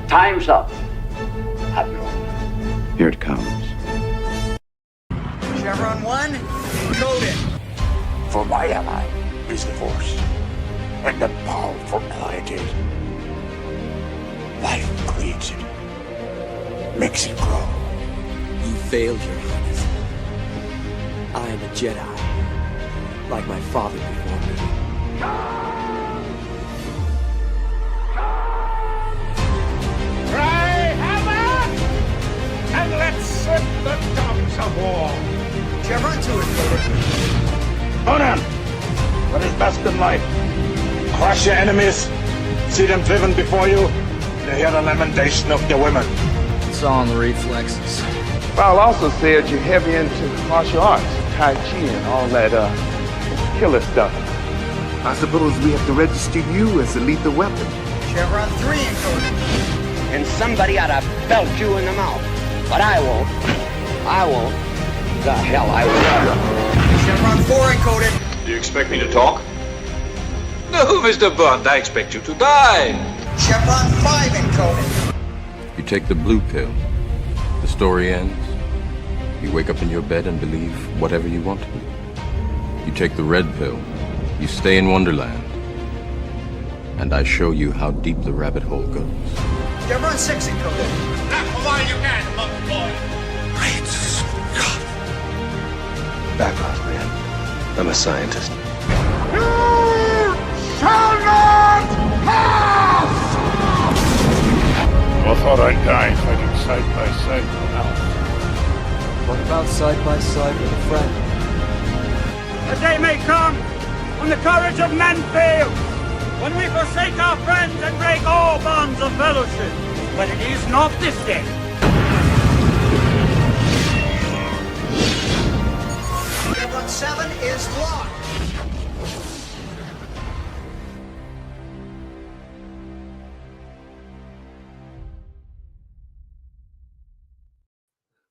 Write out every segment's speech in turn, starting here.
Time's up, Admiral. Here it comes. Chevron 1, coded. For my ally is the Force, and the powerful ally it is. Life creates it, makes it grow. You failed, Your Highness. I am a Jedi, like my father before me. Cry hammer, and let's set the dogs of war. Chevron 2 is coded. Conan, what is best in life? Crush your enemies, see them driven before you, to hear the lamentation of your women. It's all in the reflexes. I'll also say that you're heavy into martial arts, Tai Chi and all that killer stuff. I suppose we have to register you as a lethal weapon. Chevron 3 encoded. And somebody ought to belt you in the mouth. But I won't. I won't. The hell I will. Chevron 4 encoded. Do you expect me to talk? No, Mr. Bond, I expect you to die. Chevron 5 encoded. You take the blue pill. The story ends. You wake up in your bed and believe whatever you want to. You take the red pill. You stay in Wonderland. And I show you how deep the rabbit hole goes. Chevron 6 encoded. Laugh a while you can, monkey boy. Great Scott. Back off, man. I'm a scientist. I thought I'd die fighting side by side with Alf. What about side by side with a friend? A day may come when the courage of men fails, when we forsake our friends and break all bonds of fellowship. But it is not this day. Chevron 7 is locked.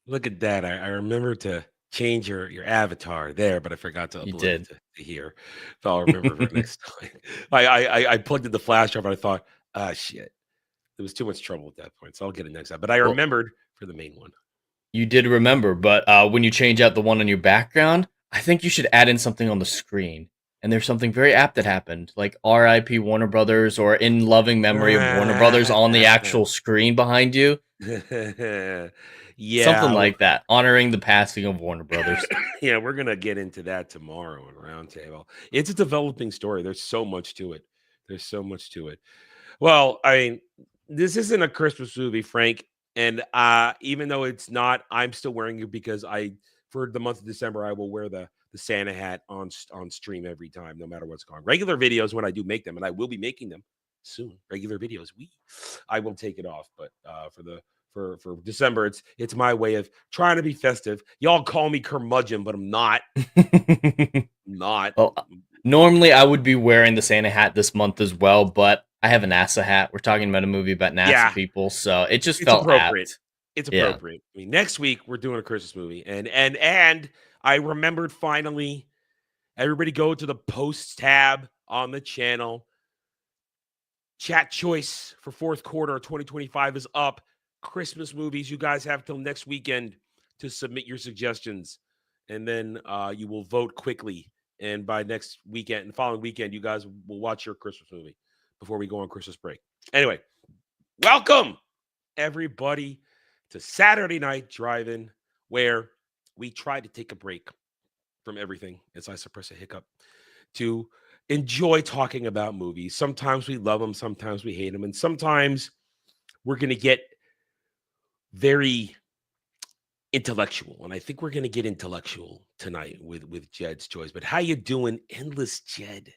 Look at that. I remember to change your avatar there, but I forgot to upload it to here. So I'll remember for next time. I plugged in the flash drive and I thought, shit. There was too much trouble at that point. So I'll get it next time. But I remembered for the main one. You did remember, but when you change out the one on your background, I think you should add in something on the screen. And there's something very apt that happened, like R.I.P. Warner Brothers or in loving memory of Warner Brothers on the actual screen behind you. Yeah, something like that, honoring the passing of Warner Brothers. Yeah, we're gonna get into that tomorrow on Roundtable. It's a developing story. There's so much to it. Well, I mean, this isn't a Christmas movie, Frank, and even though it's not, I'm still wearing it because for the month of December, I will wear the Santa hat on stream every time, no matter what's going on. Regular videos when I do make them, and I will be making them soon. Regular videos, I will take it off, but for December, it's my way of trying to be festive. Y'all call me curmudgeon, but I'm not. Well, normally I would be wearing the Santa hat this month as well, but I have a NASA hat. We're talking about a movie about NASA people, so it just felt appropriate. apt. It's appropriate. I mean, next week we're doing a Christmas movie, and I remembered finally. Everybody go to the posts tab on the channel. Chat choice for fourth quarter of 2025 is up. Christmas movies. You guys have till next weekend to submit your suggestions, and then you will vote quickly. And by next weekend and following weekend, you guys will watch your Christmas movie before we go on Christmas break. Anyway, welcome everybody to Saturday Night Drive-In, where we try to take a break from everything, as I suppress a hiccup, to enjoy talking about movies. Sometimes we love them, sometimes we hate them, and sometimes we're going to get very intellectual, and I think we're going to get intellectual tonight with Jed's choice. But how you doing, Endless Jed?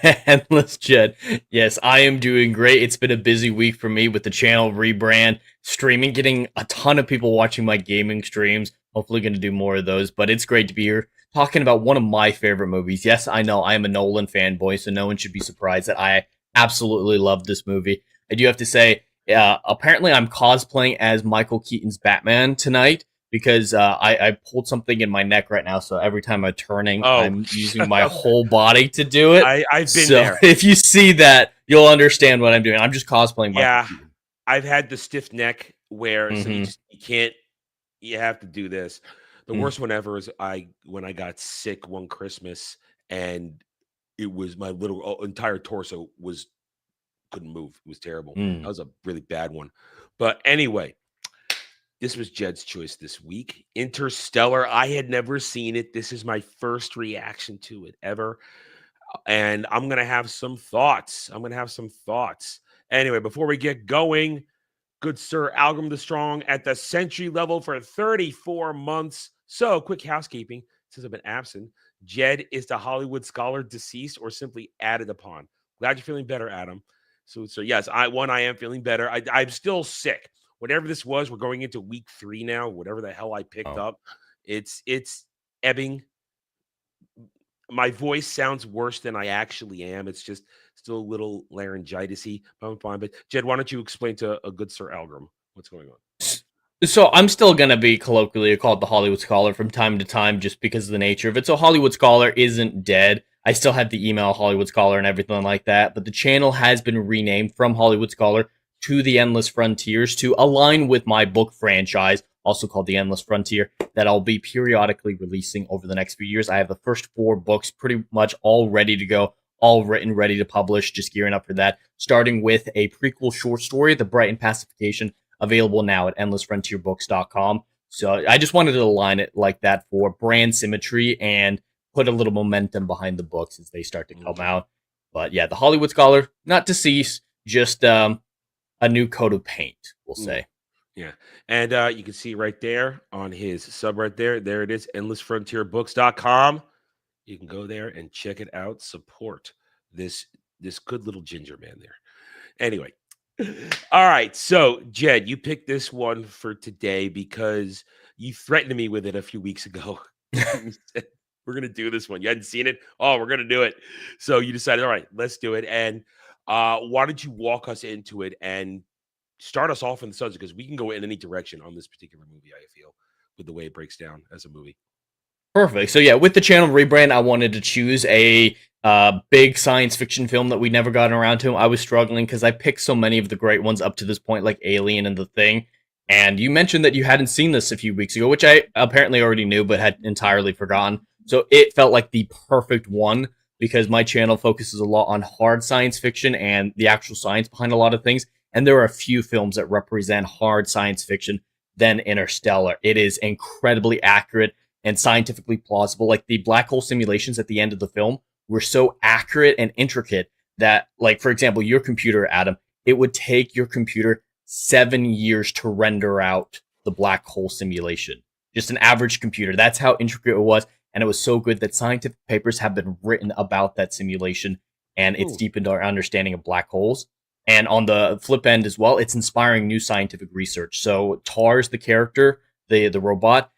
Endless Jed. Yes, I am doing great. It's been a busy week for me with the channel rebrand, streaming, getting a ton of people watching my gaming streams. Hopefully going to do more of those, but it's great to be here talking about one of my favorite movies. Yes, I know I am a Nolan fanboy, so no one should be surprised that I absolutely love this movie. I do have to say, apparently I'm cosplaying as Michael Keaton's Batman tonight because I pulled something in my neck right now, so every time I'm turning, I'm using my whole body to do it. I've been so there. If you see that, you'll understand what I'm doing. I'm just cosplaying Michael Keaton. I've had the stiff neck where so Mhm. you can't you have to do this. The Mm. worst one ever is when I got sick one Christmas and it was my entire torso was couldn't move. It was terrible. That Mm. was a really bad one. But anyway, this was Jed's choice this week. Interstellar. I had never seen it. This is my first reaction to it ever. And I'm going to have some thoughts. Anyway, before we get going, good sir, Algrim the Strong at the century level for 34 months. So, quick housekeeping since I've been absent. Jed is the Hollywood scholar deceased or simply added upon. Glad you're feeling better, Adam. So yes, I am feeling better. I'm still sick. Whatever this was, we're going into week 3 now. Whatever the hell I picked up, it's ebbing. My voice sounds worse than I actually am. It's just still a little laryngitis-y, but I'm fine. But Jed, why don't you explain to a good Sir Algrim what's going on? So I'm still gonna be colloquially called the Hollywood Scholar from time to time, just because of the nature of it. So Hollywood Scholar isn't dead. I still have the email Hollywood Scholar and everything like that, but the channel has been renamed from Hollywood Scholar to The Endless Frontiers to align with my book franchise, also called The Endless Frontier, that I'll be periodically releasing over the next few years. I have the first 4 books pretty much all ready to go, all written, ready to publish, just gearing up for that, starting with a prequel short story, The Brighton Pacification, available now at endlessfrontierbooks.com. So I just wanted to align it like that for brand symmetry and put a little momentum behind the books as they start to come out. But yeah, the Hollywood Scholar, not deceased, just a new coat of paint, we'll say. Yeah. And you can see right there on his sub right there. There it is, endlessfrontierbooks.com. You can go there and check it out. Support this good little ginger man there. Anyway. All right. So, Jed, you picked this one for today because you threatened me with it a few weeks ago. You said, we're going to do this one. You hadn't seen it. Oh, we're going to do it. So you decided, all right, let's do it. And why don't you walk us into it and start us off in the subject? Because we can go in any direction on this particular movie, I feel, with the way it breaks down as a movie. Perfect. So yeah, with the channel rebrand, I wanted to choose a big science fiction film that we never gotten around to. I was struggling because I picked so many of the great ones up to this point, like Alien and The Thing. And you mentioned that you hadn't seen this a few weeks ago, which I apparently already knew, but had entirely forgotten. So it felt like the perfect one because my channel focuses a lot on hard science fiction and the actual science behind a lot of things. And there are a few films that represent hard science fiction than Interstellar. It is incredibly accurate and scientifically plausible. Like the black hole simulations at the end of the film were so accurate and intricate that, like, for example, your computer, Adam, it would take your computer 7 years to render out the black hole simulation. Just an average computer. That's how intricate it was. And it was so good that scientific papers have been written about that simulation, and it's deepened our understanding of black holes. And on the flip end as well, it's inspiring new scientific research. So Tars, the character, the robot,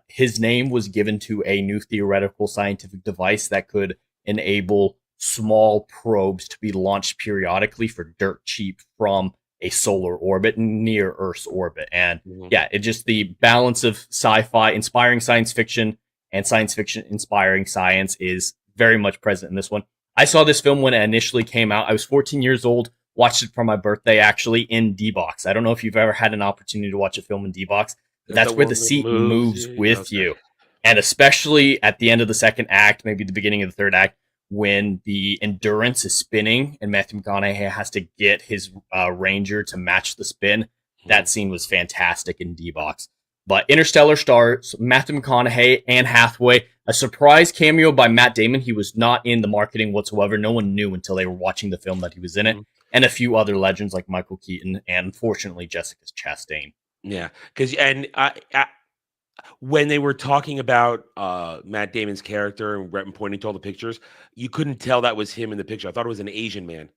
his name was given to a new theoretical scientific device that could enable small probes to be launched periodically for dirt cheap from a solar orbit near Earth's orbit. And yeah, it just the balance of sci-fi inspiring science fiction and science fiction inspiring science is very much present in this one. I saw this film when it initially came out. I was 14 years old, watched it for my birthday actually in D-Box. I don't know if you've ever had an opportunity to watch a film in D-Box. That's where the seat moves with you. And especially at the end of the second act, maybe the beginning of the third act, when the Endurance is spinning and Matthew McConaughey has to get his Ranger to match the spin. That scene was fantastic in D-Box. But Interstellar stars Matthew McConaughey, Anne Hathaway, a surprise cameo by Matt Damon. He was not in the marketing whatsoever. No one knew until they were watching the film that he was in it. And a few other legends like Michael Keaton and, unfortunately, Jessica Chastain. Yeah, because when they were talking about Matt Damon's character and pointing to all the pictures, you couldn't tell that was him in the picture. I thought it was an Asian man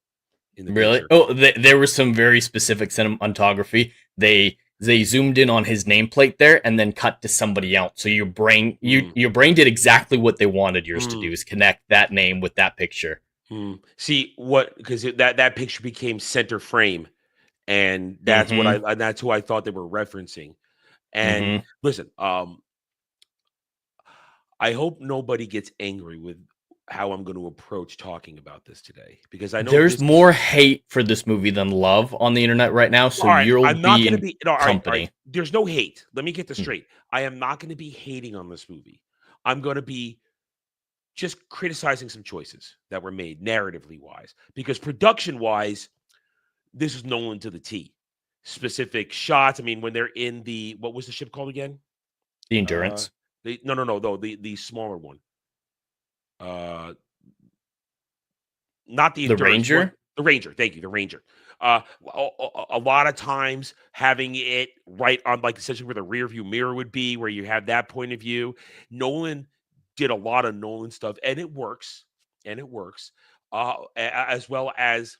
in the picture. Oh, there was some very specific cinematography. They zoomed in on his nameplate there and then cut to somebody else. So your brain did exactly what they wanted yours to do, is connect that name with that picture. See because that picture became center frame. And that's that's who I thought they were referencing. And listen, I hope nobody gets angry with how I'm going to approach talking about this today, because I know there's more hate for this movie than love on the internet right now, so all right, you'll I'm not be going to in be no, all right, all company. right. There's no hate. Let me get this Mm. straight. I am not going to be hating on this movie. I'm going to be just criticizing some choices that were made narratively wise, because production wise, this is Nolan to the T. Specific shots. I mean, when they're in what was the ship called again? The Endurance. No, the smaller one. Not the The Endurance. Ranger? The Ranger. Thank you. The Ranger. A lot of times having it right on, like, essentially where the rear view mirror would be, where you have that point of view. Nolan did a lot of Nolan stuff, and it works. As well as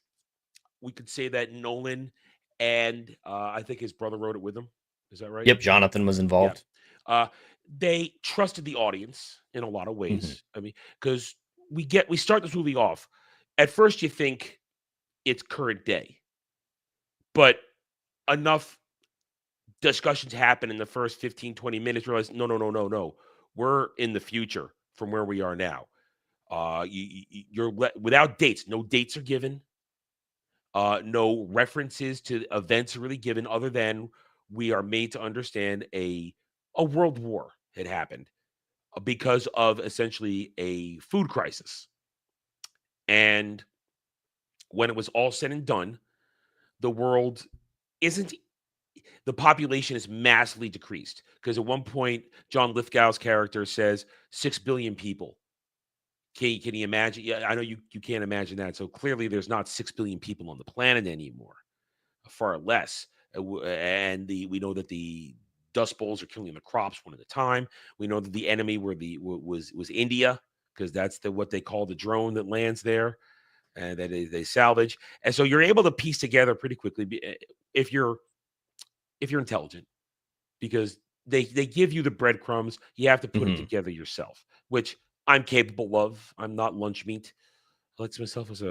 we could say that Nolan and I think his brother wrote it with him. Is that right? Yep, Jonathan was involved. Yeah. They trusted the audience in a lot of ways. Mm-hmm. I mean, because we start this movie off. At first, you think it's current day, but enough discussions happen in the first 15, 20 minutes. Realize, no. We're in the future from where we are now. You're without dates. No dates are given. No references to events are really given, other than we are made to understand a world war had happened because of essentially a food crisis. And when it was all said and done, the world isn't, the population is massively decreased, because at one point, John Lithgow's character says 6 billion people. Can you imagine? Yeah, I know you can't imagine that. So clearly there's not 6 billion people on the planet anymore, far less. We know that the Dust Bowls are killing the crops one at a time. We know that the enemy was India, because that's what they call the drone that lands there, and that they salvage. And so you're able to piece together pretty quickly if you're intelligent, because they give you the breadcrumbs. You have to put it together yourself, which I'm capable of. I'm not lunch meat. I like myself as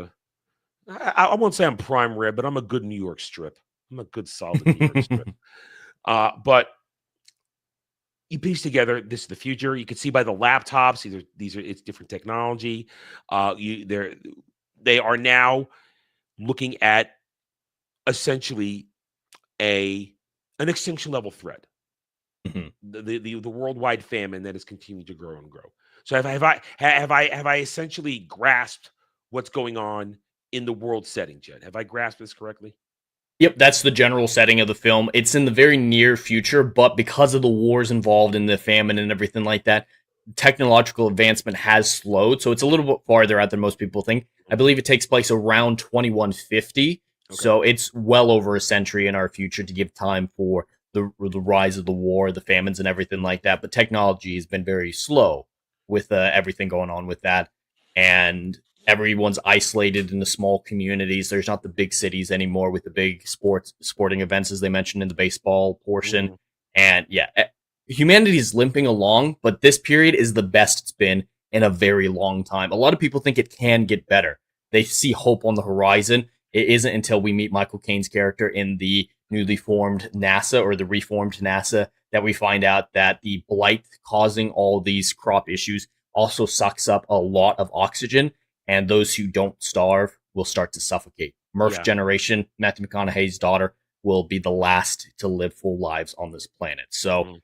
I won't say I'm prime rib, but I'm a good New York strip. I'm a good solid New York strip. But you piece together, this is the future. You can see by the laptops, it's different technology. They are now looking at essentially an extinction level threat. The worldwide famine that is continuing to grow and grow. So have I essentially grasped what's going on in the world setting, Jed? Have I grasped this correctly? Yep, that's the general setting of the film. It's in the very near future, but because of the wars involved in the famine and everything like that, technological advancement has slowed, so it's a little bit farther out than most people think. I believe it takes place around 2150, okay. So it's well over a century in our future to give time for the rise of the war, the famines, and everything like that. But technology has been very slow with everything going on with that, and everyone's isolated into small communities. There's not the big cities anymore with the big sporting events, as they mentioned in the baseball portion. And yeah, humanity is limping along, but this period is the best it's been in a very long time. A lot of people think it can get better. They see hope on the horizon. It isn't until we meet Michael Caine's character in the newly formed NASA, or the reformed NASA, that we find out that the blight causing all these crop issues also sucks up a lot of oxygen, and those who don't starve will start to suffocate. Murph's generation, Matthew McConaughey's daughter, will be the last to live full lives on this planet. So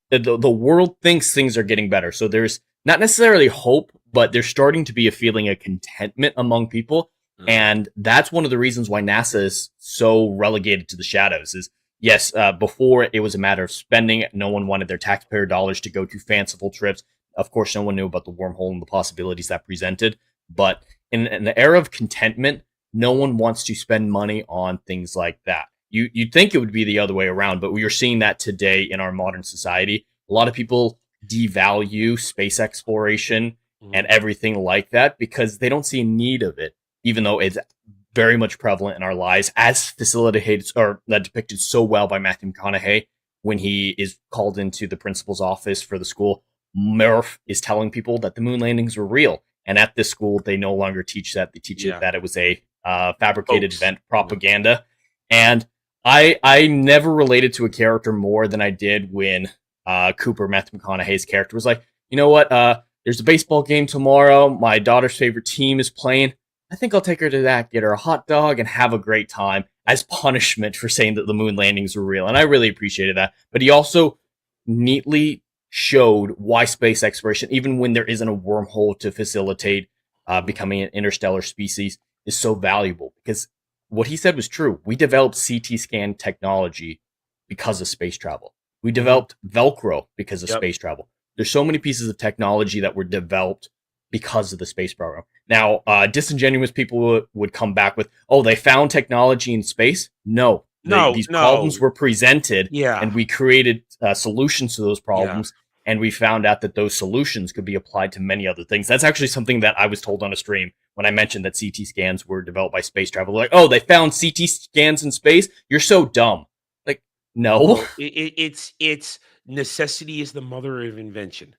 the world thinks things are getting better. So there's not necessarily hope, but there's starting to be a feeling of contentment among people. And that's one of the reasons why NASA is so relegated to the shadows. Is yes, before it was a matter of spending. No one wanted their taxpayer dollars to go to fanciful trips. Of course, no one knew about the wormhole and the possibilities that presented. But in the era of contentment, no one wants to spend money on things like that. You'd think it would be the other way around, but we are seeing that today in our modern society. A lot of people devalue space exploration and everything like that because they don't see a need of it, even though it's very much prevalent in our lives, as facilitated or that depicted so well by Matthew McConaughey when he is called into the principal's office for the school. Murph is telling people that the moon landings were real. And at this school, they no longer teach that. They teach it that it was a fabricated event, propaganda. And I never related to a character more than I did when Cooper, Matthew McConaughey's character, was like, you know what? There's a baseball game tomorrow. My daughter's favorite team is playing. I think I'll take her to that, get her a hot dog, and have a great time as punishment for saying that the moon landings were real. And I really appreciated that. But he also neatly showed why space exploration, even when there isn't a wormhole to facilitate becoming an interstellar species, is so valuable. Because what he said was true. We developed CT scan technology because of space travel. We developed Velcro because of space travel. There's so many pieces of technology that were developed because of the space program. Now, disingenuous people would come back with, oh, they found technology in space. No, these problems were presented, and we created solutions to those problems, and we found out that those solutions could be applied to many other things. That's actually something that I was told on a stream when I mentioned that CT scans were developed by space travel. Like, oh, they found CT scans in space? You're so dumb. Like, no. It's necessity is the mother of invention.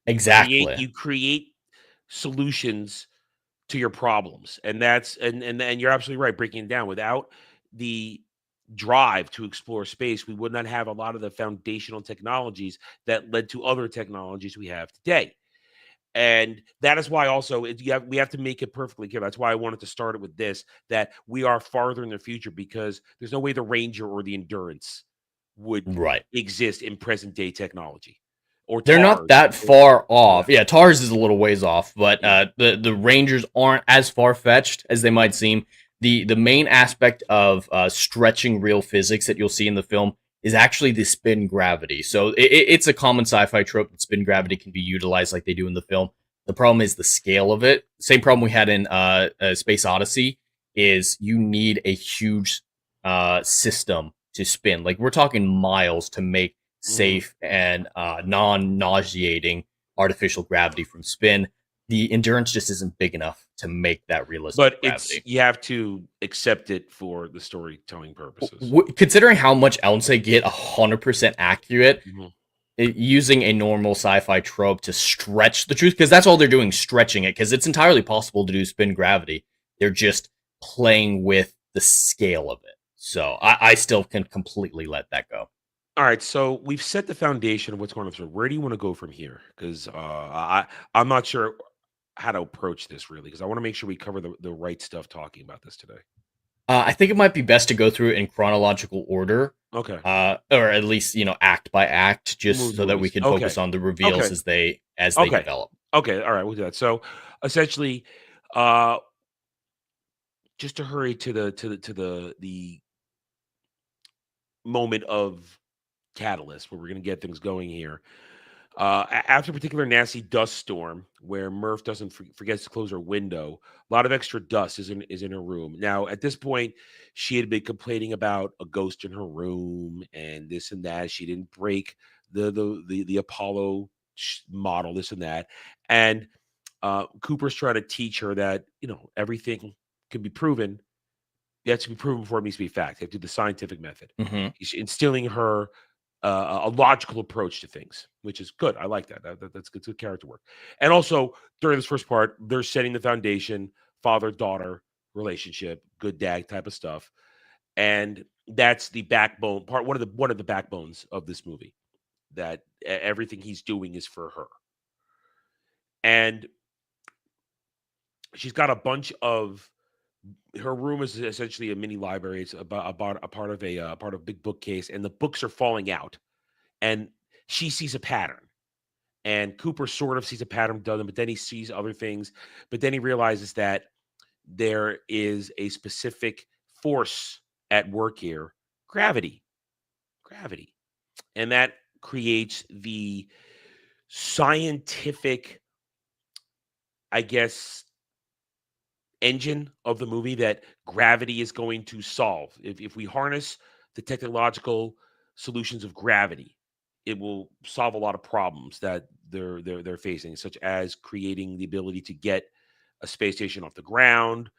Exactly. You create solutions to your problems, and that's and you're absolutely right. Breaking it down, without the drive to explore space, we would not have a lot of the foundational technologies that led to other technologies we have today. And that is why also we have to make it perfectly clear. That's why I wanted to start it with this, that we are farther in the future, because there's no way the Ranger or the Endurance would exist in present day technology. Or they're not that far off. Yeah, TARS is a little ways off, but the Rangers aren't as far-fetched as they might seem. The main aspect of stretching real physics that you'll see in the film is actually the spin gravity. So it's a common sci-fi trope that spin gravity can be utilized like they do in the film. The problem is the scale of it. Same problem we had in Space Odyssey is you need a huge system to spin. Like, we're talking miles to make safe and non-nauseating artificial gravity from spin. The Endurance just isn't big enough to make that realistic gravity. You have to accept it for the storytelling purposes. Considering how much else they get 100% accurate, using a normal sci-fi trope to stretch the truth, because that's all they're doing, stretching it, because it's entirely possible to do spin gravity. They're just playing with the scale of it. So I still can completely let that go. All right, so we've set the foundation of what's going on. So where do you want to go from here? Because I'm not sure how to approach this, really, because I want to make sure we cover the right stuff talking about this today. I think it might be best to go through it in chronological order. Okay. Or at least, act by act, just so that we can focus on the reveals as they develop. Okay, all right, we'll do that. So essentially, just to hurry to the moment of catalyst where we're going to get things going here. After a particular nasty dust storm where Murph doesn't forgets to close her window, a lot of extra dust is in her room. Now, at this point, she had been complaining about a ghost in her room and this and that. She didn't break the Apollo model, this and that. And Cooper's trying to teach her that, everything can be proven. It has to be proven before it needs to be fact. They have to do the scientific method. He's instilling her a logical approach to things, which is good. I like that. That's good character work. And also, during this first part, they're setting the foundation, father-daughter relationship, good dad type of stuff. And that's the backbone part, one of the backbones of this movie, that everything he's doing is for her. And she's got a bunch of, her room is essentially a mini library. It's about a part of a big bookcase, and the books are falling out. And she sees a pattern, and Cooper sort of sees a pattern, doesn't, but then he sees other things. But then he realizes that there is a specific force at work here: gravity, and that creates the scientific, I guess, engine of the movie that gravity is going to solve. If we harness the technological solutions of gravity, it will solve a lot of problems that they're facing, such as creating the ability to get a space station off the ground,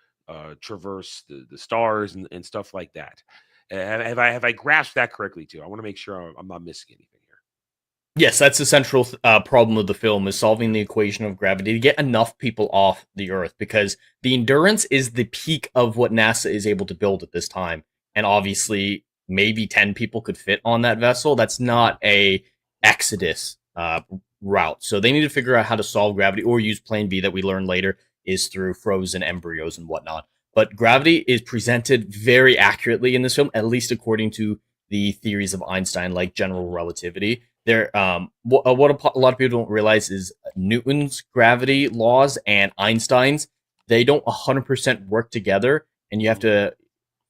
traverse the stars and stuff like that. Have I grasped that correctly too? I want to make sure I'm not missing anything here. Yes, that's the central problem of the film, is solving the equation of gravity to get enough people off the Earth, because the Endurance is the peak of what NASA is able to build at this time. And obviously, maybe 10 people could fit on that vessel. That's not a Exodus route. So they need to figure out how to solve gravity or use plan B that we learn later is through frozen embryos and whatnot. But gravity is presented very accurately in this film, at least according to the theories of Einstein, like general relativity. What a lot of people don't realize is Newton's gravity laws and Einstein's, they don't 100% work together, and you have to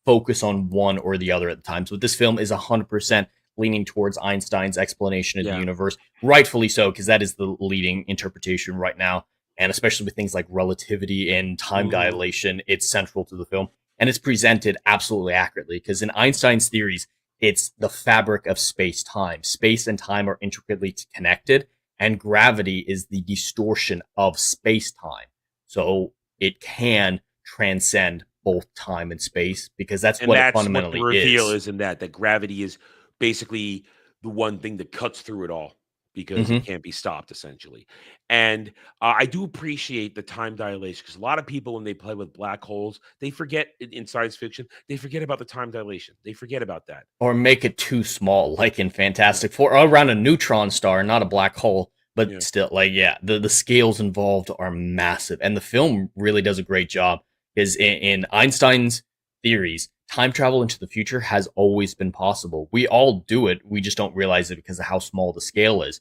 focus on one or the other at the time. So this film is 100% leaning towards Einstein's explanation of the universe, rightfully so, because that is the leading interpretation right now. And especially with things like relativity and time dilation, it's central to the film. And it's presented absolutely accurately, because in Einstein's theories, it's the fabric of space-time. Space and time are intricately connected, and gravity is the distortion of space-time. So it can transcend both time and space, because that's what it fundamentally is. What the reveal is in that gravity is basically the one thing that cuts through it all, because it can't be stopped, essentially. And I do appreciate the time dilation, because a lot of people, when they play with black holes, they forget in science fiction, they forget about the time dilation. They forget about that. Or make it too small, like in Fantastic Four, or around a neutron star, not a black hole. But still, the scales involved are massive. And the film really does a great job, because in Einstein's theories, time travel into the future has always been possible. We all do it. We just don't realize it because of how small the scale is.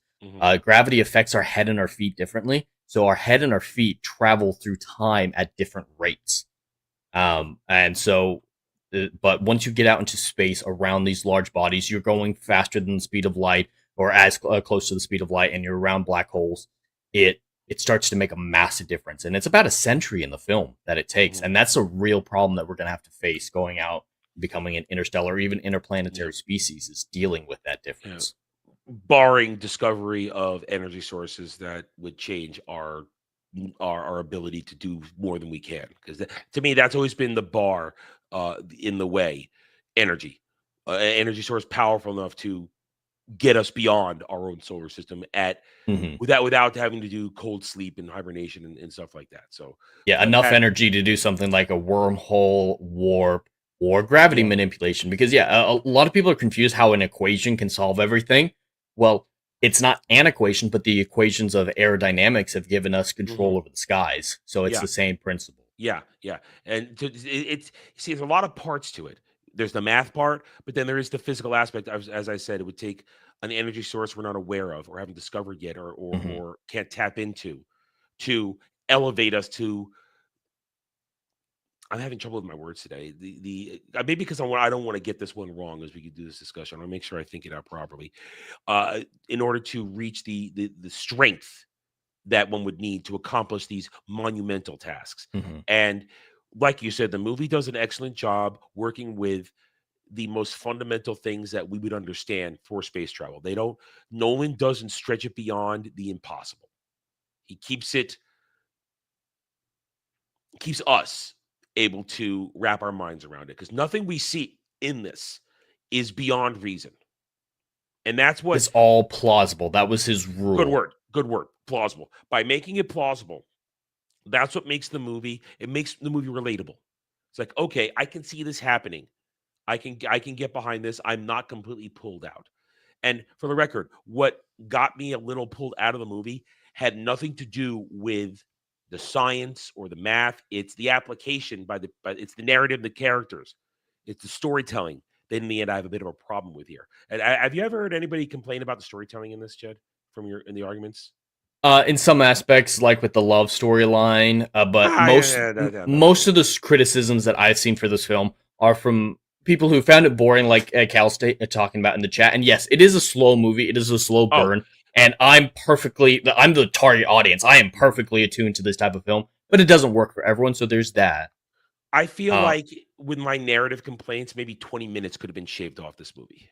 Gravity affects our head and our feet differently. So our head and our feet travel through time at different rates. But once you get out into space around these large bodies, you're going faster than the speed of light, or as close to the speed of light, and you're around black holes. It starts to make a massive difference. And it's about a century in the film that it takes. And that's a real problem that we're going to have to face going out, becoming an interstellar or even interplanetary species, is dealing with that difference. Barring discovery of energy sources that would change our ability to do more than we can. Because to me, that's always been the bar in the way. Energy source powerful enough to get us beyond our own solar system without having to do cold sleep and hibernation and stuff like that. So enough energy to do something like a wormhole, warp, or gravity manipulation. Because a lot of people are confused how an equation can solve everything. Well, it's not an equation, but the equations of aerodynamics have given us control over the skies. So it's the same principle. Yeah. And there's a lot of parts to it. There's the math part, but then there is the physical aspect. As I said, it would take an energy source we're not aware of or haven't discovered yet, or can't tap into, to elevate us to. I'm having trouble with my words today. Maybe because I don't want to get this one wrong as we could do this discussion. I'll make sure I think it out properly. In order to reach the strength that one would need to accomplish these monumental tasks. And like you said, the movie does an excellent job working with the most fundamental things that we would understand for space travel. Nolan doesn't stretch it beyond the impossible. He keeps us able to wrap our minds around it, because nothing we see in this is beyond reason. And that's what it's all plausible. That was his rule. Good word. Plausible. By making it plausible, that's what makes the movie. It makes the movie relatable. It's like, okay, I can see this happening. I can get behind this. I'm not completely pulled out. And for the record, what got me a little pulled out of the movie had nothing to do with the science or the math. It's the application it's the narrative, the characters, it's the storytelling. Then in the end, I have a bit of a problem with here. And have you ever heard anybody complain about the storytelling in this, Jed, in the arguments? In some aspects, like with the love storyline, but most of the criticisms that I've seen for this film are from people who found it boring, like Cal State talking about in the chat. And yes, it is a slow movie. It is a slow burn. And I'm the target audience. I am perfectly attuned to this type of film, but it doesn't work for everyone. So there's that. I feel like with my narrative complaints, maybe 20 minutes could have been shaved off this movie.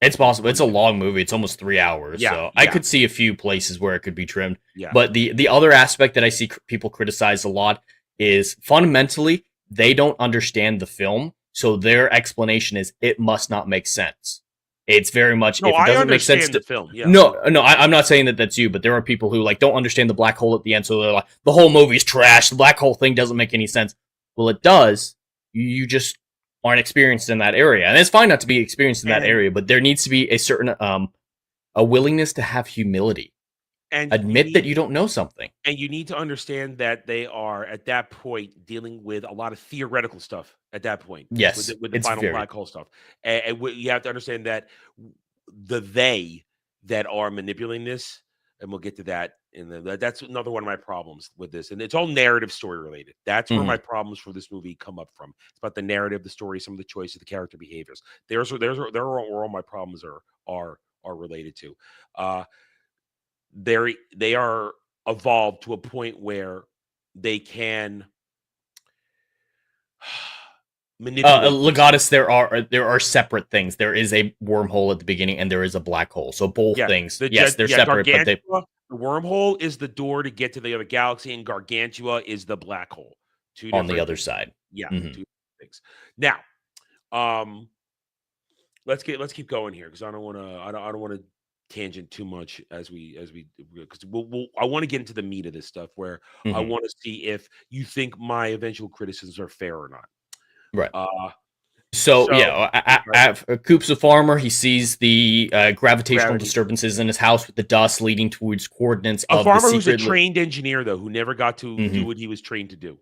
It's possible. It's a long movie. It's almost 3 hours. I could see a few places where it could be trimmed. But the other aspect that I see people criticize a lot is fundamentally, they don't understand the film. So their explanation is it must not make sense. It's very much, if it doesn't make sense to the film. No, I'm not saying that that's you, but there are people who don't understand the black hole at the end. So they're like, the whole movie's trash. The black hole thing doesn't make any sense. Well, it does. You just aren't experienced in that area. And it's fine not to be experienced in that area, but there needs to be a certain a willingness to have humility. And admit that you don't know something. And you need to understand that they are at that point dealing with a lot of theoretical stuff at that point. Yes, With the it's final very black hole stuff. And you have to understand that the they that are manipulating this, and we'll get to that that's another one of my problems with this. And it's all narrative story related. That's where my problems for this movie come up from. It's about the narrative, the story, some of the choices, the character behaviors. There are where all my problems are related to. They are evolved to a point where they can manipulate. Legatus, there are separate things. There is a wormhole at the beginning, and there is a black hole. So both things, yes, they're separate, but the wormhole is the door to get to the other galaxy, and Gargantua is the black hole. Two on the other things. side. Yeah, two things. Now, let's keep going here because I don't want to tangent too much as we because I want to get into the meat of this stuff where I want to see if you think my eventual criticisms are fair or not. Right. Coop's a farmer. He sees the gravitational disturbances in his house with the dust leading towards coordinates of the secret. A farmer who's a trained engineer, though, who never got to do what he was trained to do.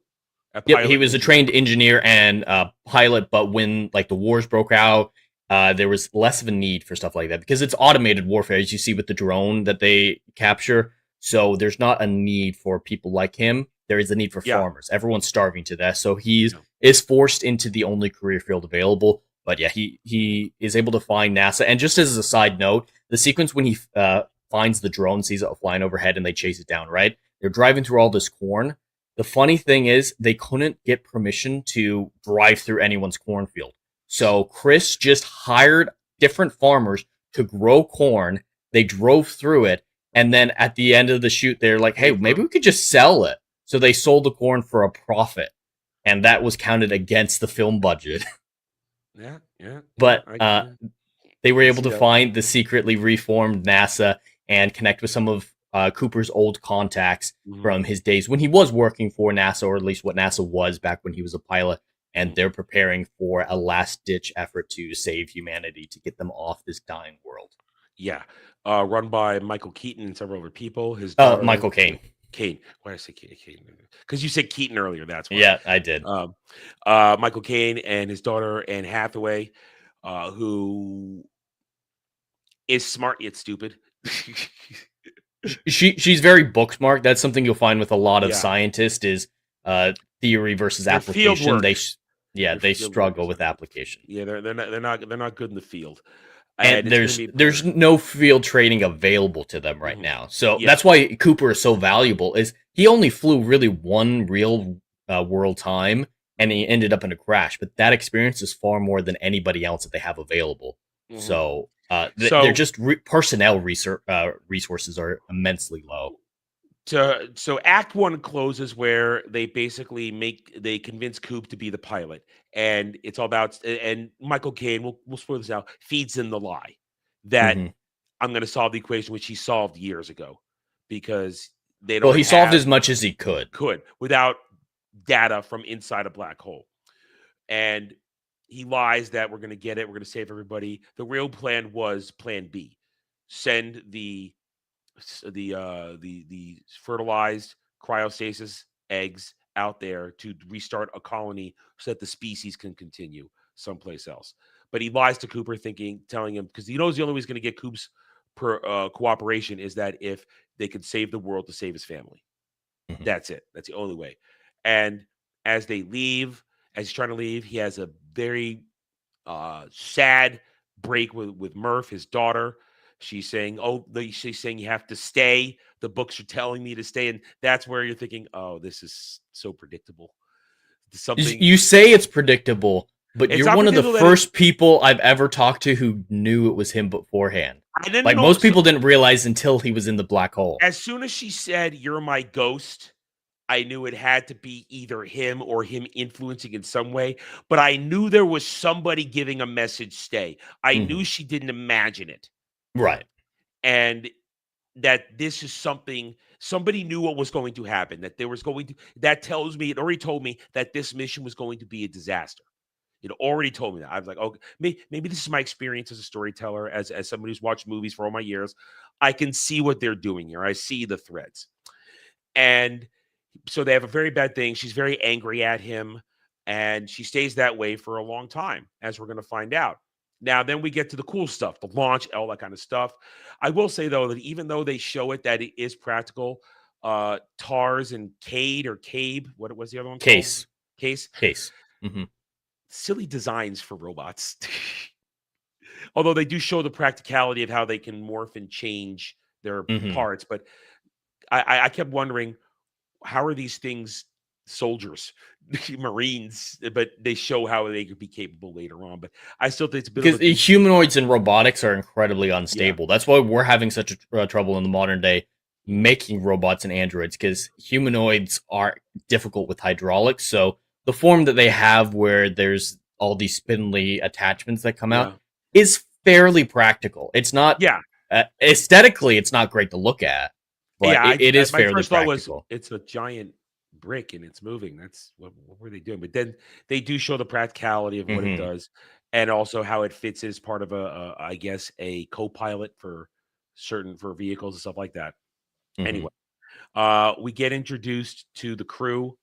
Yep, he was a trained engineer and pilot, but when the wars broke out, there was less of a need for stuff like that because it's automated warfare, as you see with the drone that they capture. So there's not a need for people like him. There is a need for farmers. Everyone's starving to death. So he is forced into the only career field available. But yeah, he is able to find NASA. And just as a side note, the sequence when he finds the drone, sees it flying overhead, and they chase it down, right? They're driving through all this corn. The funny thing is they couldn't get permission to drive through anyone's cornfield. So Chris just hired different farmers to grow corn. They drove through it. And then at the end of the shoot, they're like, hey, maybe we could just sell it. So they sold the corn for a profit. And that was counted against the film budget. Yeah. But they were able to find the secretly reformed NASA and connect with some of Cooper's old contacts from his days when he was working for NASA, or at least what NASA was back when he was a pilot. And they're preparing for a last-ditch effort to save humanity, to get them off this dying world. Yeah. Run by Michael Keaton and several other people. His daughter, Michael Caine. Why did I say Caine? Because you said Keaton earlier. That's why. Yeah, I did. Michael Caine and his daughter, Anne Hathaway, who is smart yet stupid. She's very book smart. That's something you'll find with a lot of scientists is theory versus application. They struggle with application. Yeah, they're not good in the field. And there's no field training available to them right now. So that's why Cooper is so valuable. Is he only flew really one real world time, and he ended up in a crash. But that experience is far more than anybody else that they have available. So they're just personnel resources are immensely low. So Act 1 closes where they basically convince Coop to be the pilot, and it's all about, and Michael Caine, we'll spoil this out, feeds in the lie that I'm going to solve the equation, which he solved years ago, because they don't. Well, he solved as much as he could without data from inside a black hole, and he lies that we're going to get it, we're going to save everybody. The real plan was Plan B: send the fertilized cryostasis eggs out there to restart a colony so that the species can continue someplace else. But he lies to Cooper, telling him, because he knows the only way he's going to get Coop's cooperation is that if they could save the world to save his family. That's it. That's the only way. And as he's trying to leave, he has a very sad break with Murph, his daughter. She's saying, you have to stay. The books are telling me to stay. And that's where you're thinking, oh, this is so predictable. You say it's predictable, but you're one of the first people I've ever talked to who knew it was him beforehand. Most people didn't realize until he was in the black hole. As soon as she said, "You're my ghost," I knew it had to be either him or him influencing in some way. But I knew there was somebody giving a message, stay. I knew she didn't imagine it. Right. And that this is somebody knew what was going to happen, that tells me, it already told me that this mission was going to be a disaster. It already told me that. I was like, okay, maybe this is my experience as a storyteller, as somebody who's watched movies for all my years. I can see what they're doing here. I see the threads. And so they have a very bad thing. She's very angry at him, and she stays that way for a long time, as we're going to find out. Now, then we get to the cool stuff, the launch, all that kind of stuff. I will say, though, that even though they show it that it is practical, Tars and Cade or Cabe, what was the other one called? Case. Mm-hmm. Silly designs for robots. Although they do show the practicality of how they can morph and change their parts. But I kept wondering, how are these things soldiers, Marines? But they show how they could be capable later on. But I still think it's a bit because humanoids and robotics are incredibly unstable. Yeah. That's why we're having such a trouble in the modern day making robots and androids, because humanoids are difficult with hydraulics. So the form that they have, where there's all these spindly attachments that come out, is fairly practical. It's not, aesthetically, it's not great to look at, but it is fairly practical. My first thought was, it's a giant brick and it's moving. That's what were they doing? But then they do show the practicality of what it does, and also how it fits as part of I guess a co-pilot for vehicles and stuff like that. Anyway, we get introduced to the crew.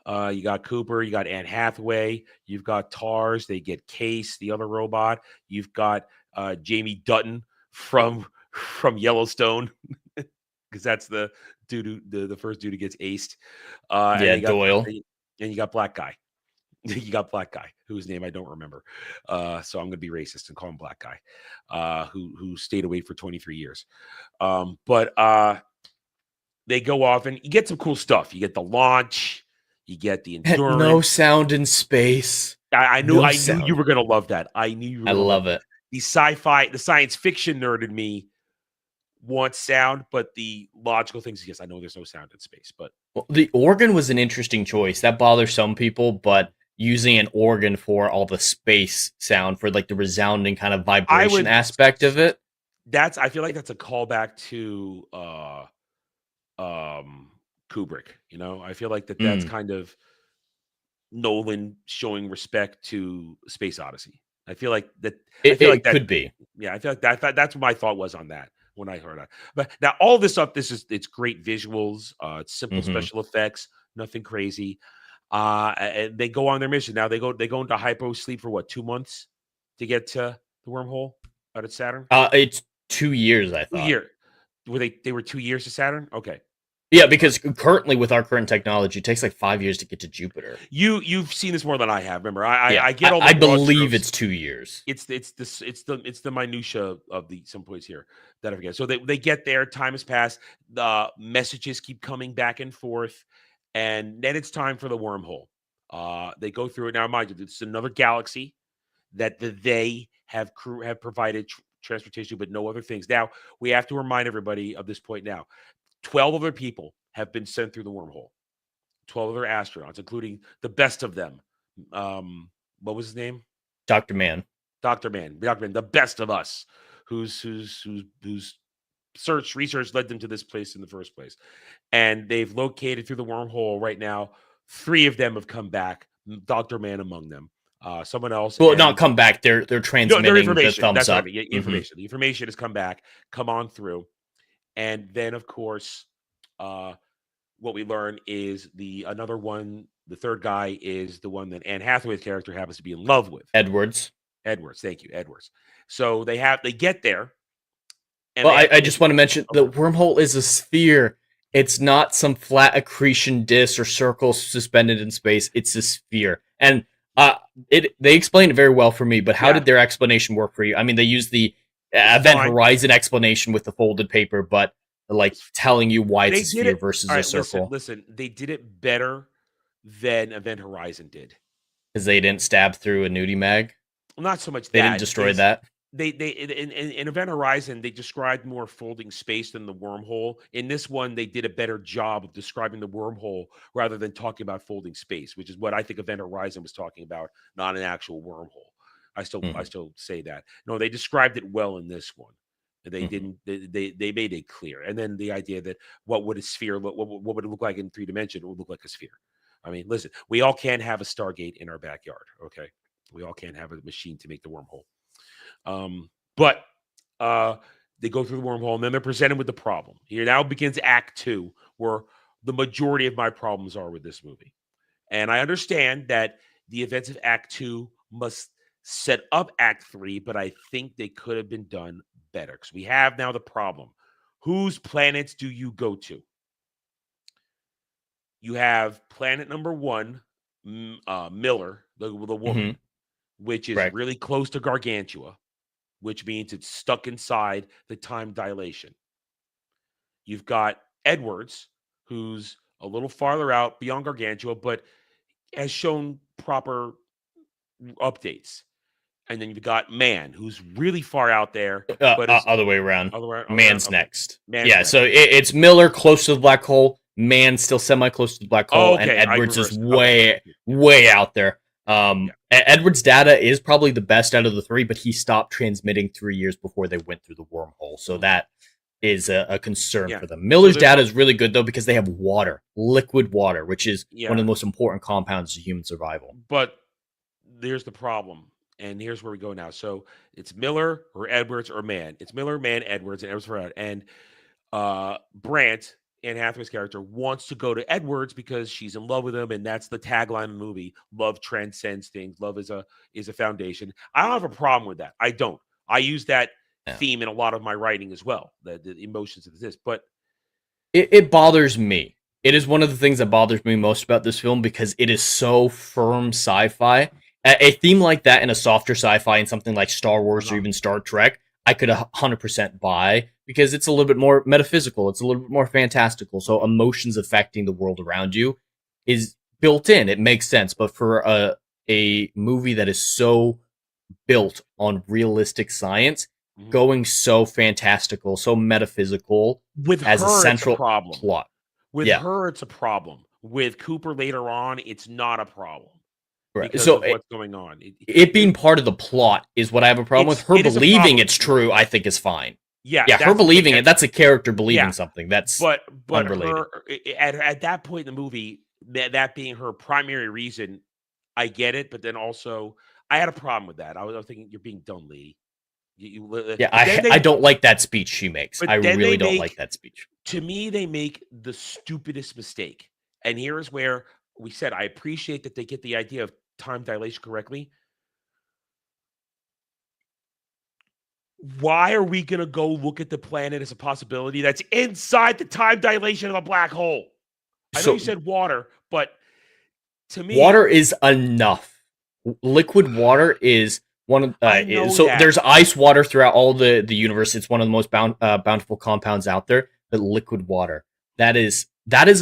You got Cooper, you got Anne Hathaway, you've got Tars, they get Case, the other robot. You've got Jamie Dutton from Yellowstone, because that's the dude, the first dude who gets aced. Doyle. And you got Black Guy. You got Black Guy, whose name I don't remember. So I'm going to be racist and call him Black Guy, who stayed away for 23 years. But they go off and you get some cool stuff. You get the launch. You get the endurance. No sound in space. I knew you were gonna love that. I knew you were. I love it. The sci-fi, the science fiction nerd in me wants sound, but the logical things. Yes, I know there's no sound in space, but the organ was an interesting choice. That bothers some people, but using an organ for all the space sound, for like the resounding kind of vibration aspect of it. I feel like that's a callback to Kubrick. I feel like that's kind of Nolan showing respect to Space Odyssey. I feel like that it could be. Yeah, I feel like that's what my thought was on that when I heard it. But now all this stuff, it's great visuals, it's simple special effects, nothing crazy. And they go on their mission. Now they go into hypo sleep for what, 2 months to get to the wormhole out of Saturn? It's 2 years, I thought. 2 years. They were 2 years to Saturn? Okay. Yeah, because currently with our current technology, it takes like 5 years to get to Jupiter. You've seen this more than I have. Remember, I get all the I believe it's 2 years. It's the minutia of some points here that I forget. So they get there, time has passed, the messages keep coming back and forth, and then it's time for the wormhole. They go through it. Now, mind you, it's another galaxy that they have provided transportation, but no other things. Now, we have to remind everybody of this point now. 12 other people have been sent through the wormhole. 12 other astronauts, including the best of them. What was his name? Dr. Man, the best of us, whose research led them to this place in the first place. And they've located through the wormhole right now. 3 of them have come back, Dr. Man among them. Someone else. Well, not come back. They're transmitting their information. The thumbs up. Information. The information has come back. Come on through. And then, of course, what we learn is another one. The third guy is the one that Anne Hathaway's character happens to be in love with. Edwards. Thank you, Edwards. So they get there. And I just want to mention the wormhole is a sphere. It's not some flat accretion disk or circle suspended in space. It's a sphere, and they explained it very well for me. But how did their explanation work for you? I mean, they used the Event Horizon explanation with the folded paper, but like telling you why it's a sphere versus a circle. Listen, they did it better than Event Horizon did, because they didn't stab through a nudie mag. Well, not so much. They didn't destroy that. They in Event Horizon, they described more folding space than the wormhole. In this one, they did a better job of describing the wormhole rather than talking about folding space, which is what I think Event Horizon was talking about, not an actual wormhole. I still say that. No, they described it well in this one. They didn't. They made it clear. And then the idea that what would a sphere what would it look like in 3 dimensions? It would look like a sphere. I mean, listen, we all can't have a Stargate in our backyard. Okay, We all can't have a machine to make the wormhole. But they go through the wormhole, and then they're presented with the problem. Here now begins Act 2, where the majority of my problems are with this movie. And I understand that the events of Act 2 must set up Act 3, but I think they could have been done better. Because we have now the problem. Whose planets do you go to? You have planet number 1, Miller, the woman, which is really close to Gargantua, which means it's stuck inside the time dilation. You've got Edwards, who's a little farther out beyond Gargantua, but has shown proper updates. And then you've got Man, who's really far out there. But other way around. Man's okay. next. Man's next. So it's Miller close to the black hole, Man still semi-close to the black hole, and Edwards is way out there. Edwards' data is probably the best out of the 3, but he stopped transmitting 3 years before they went through the wormhole. So that is a concern for them. Miller's data is really good, though, because they have water, liquid water, which is one of the most important compounds to human survival. But there's the problem, and here's where we go now. So it's Miller or Edwards or Man. It's Miller, Man, Edwards, and Edwards for out. And Brandt, Anne Hathaway's character, wants to go to Edwards because she's in love with him, and that's the tagline of the movie. Love transcends things. Love is a foundation. I don't have a problem with that. I don't. I use that theme in a lot of my writing as well, the emotions of this. But it bothers me. It is one of the things that bothers me most about this film because it is so firm sci-fi. A theme like that in a softer sci-fi and something like Star Wars or even Star Trek, I could 100% buy because it's a little bit more metaphysical. It's a little bit more fantastical. So emotions affecting the world around you is built in. It makes sense. But for a movie that is so built on realistic science, going so fantastical, so metaphysical with as her, a central it's a problem. plot. With her, it's a problem. With Cooper later on, it's not a problem. Right. Because So of what's going on. It being part of the plot is what I have a problem with. Her believing it's true, I think, is fine. Yeah, her believing it, that's a character believing something. That's but unrelated. At that point in the movie, that being her primary reason, I get it. But then also, I had a problem with that. I was thinking, you're being dumb, lady. I don't like that speech she makes. I really don't like that speech. To me, they make the stupidest mistake. And here is where we said, I appreciate that they get the idea of time dilation correctly. Why are we going to go look at the planet as a possibility that's inside the time dilation of a black hole? I know you said water, but to me... Water is enough. Liquid water is one of... there's ice water throughout all the universe. It's one of the most bountiful compounds out there. But liquid water, that is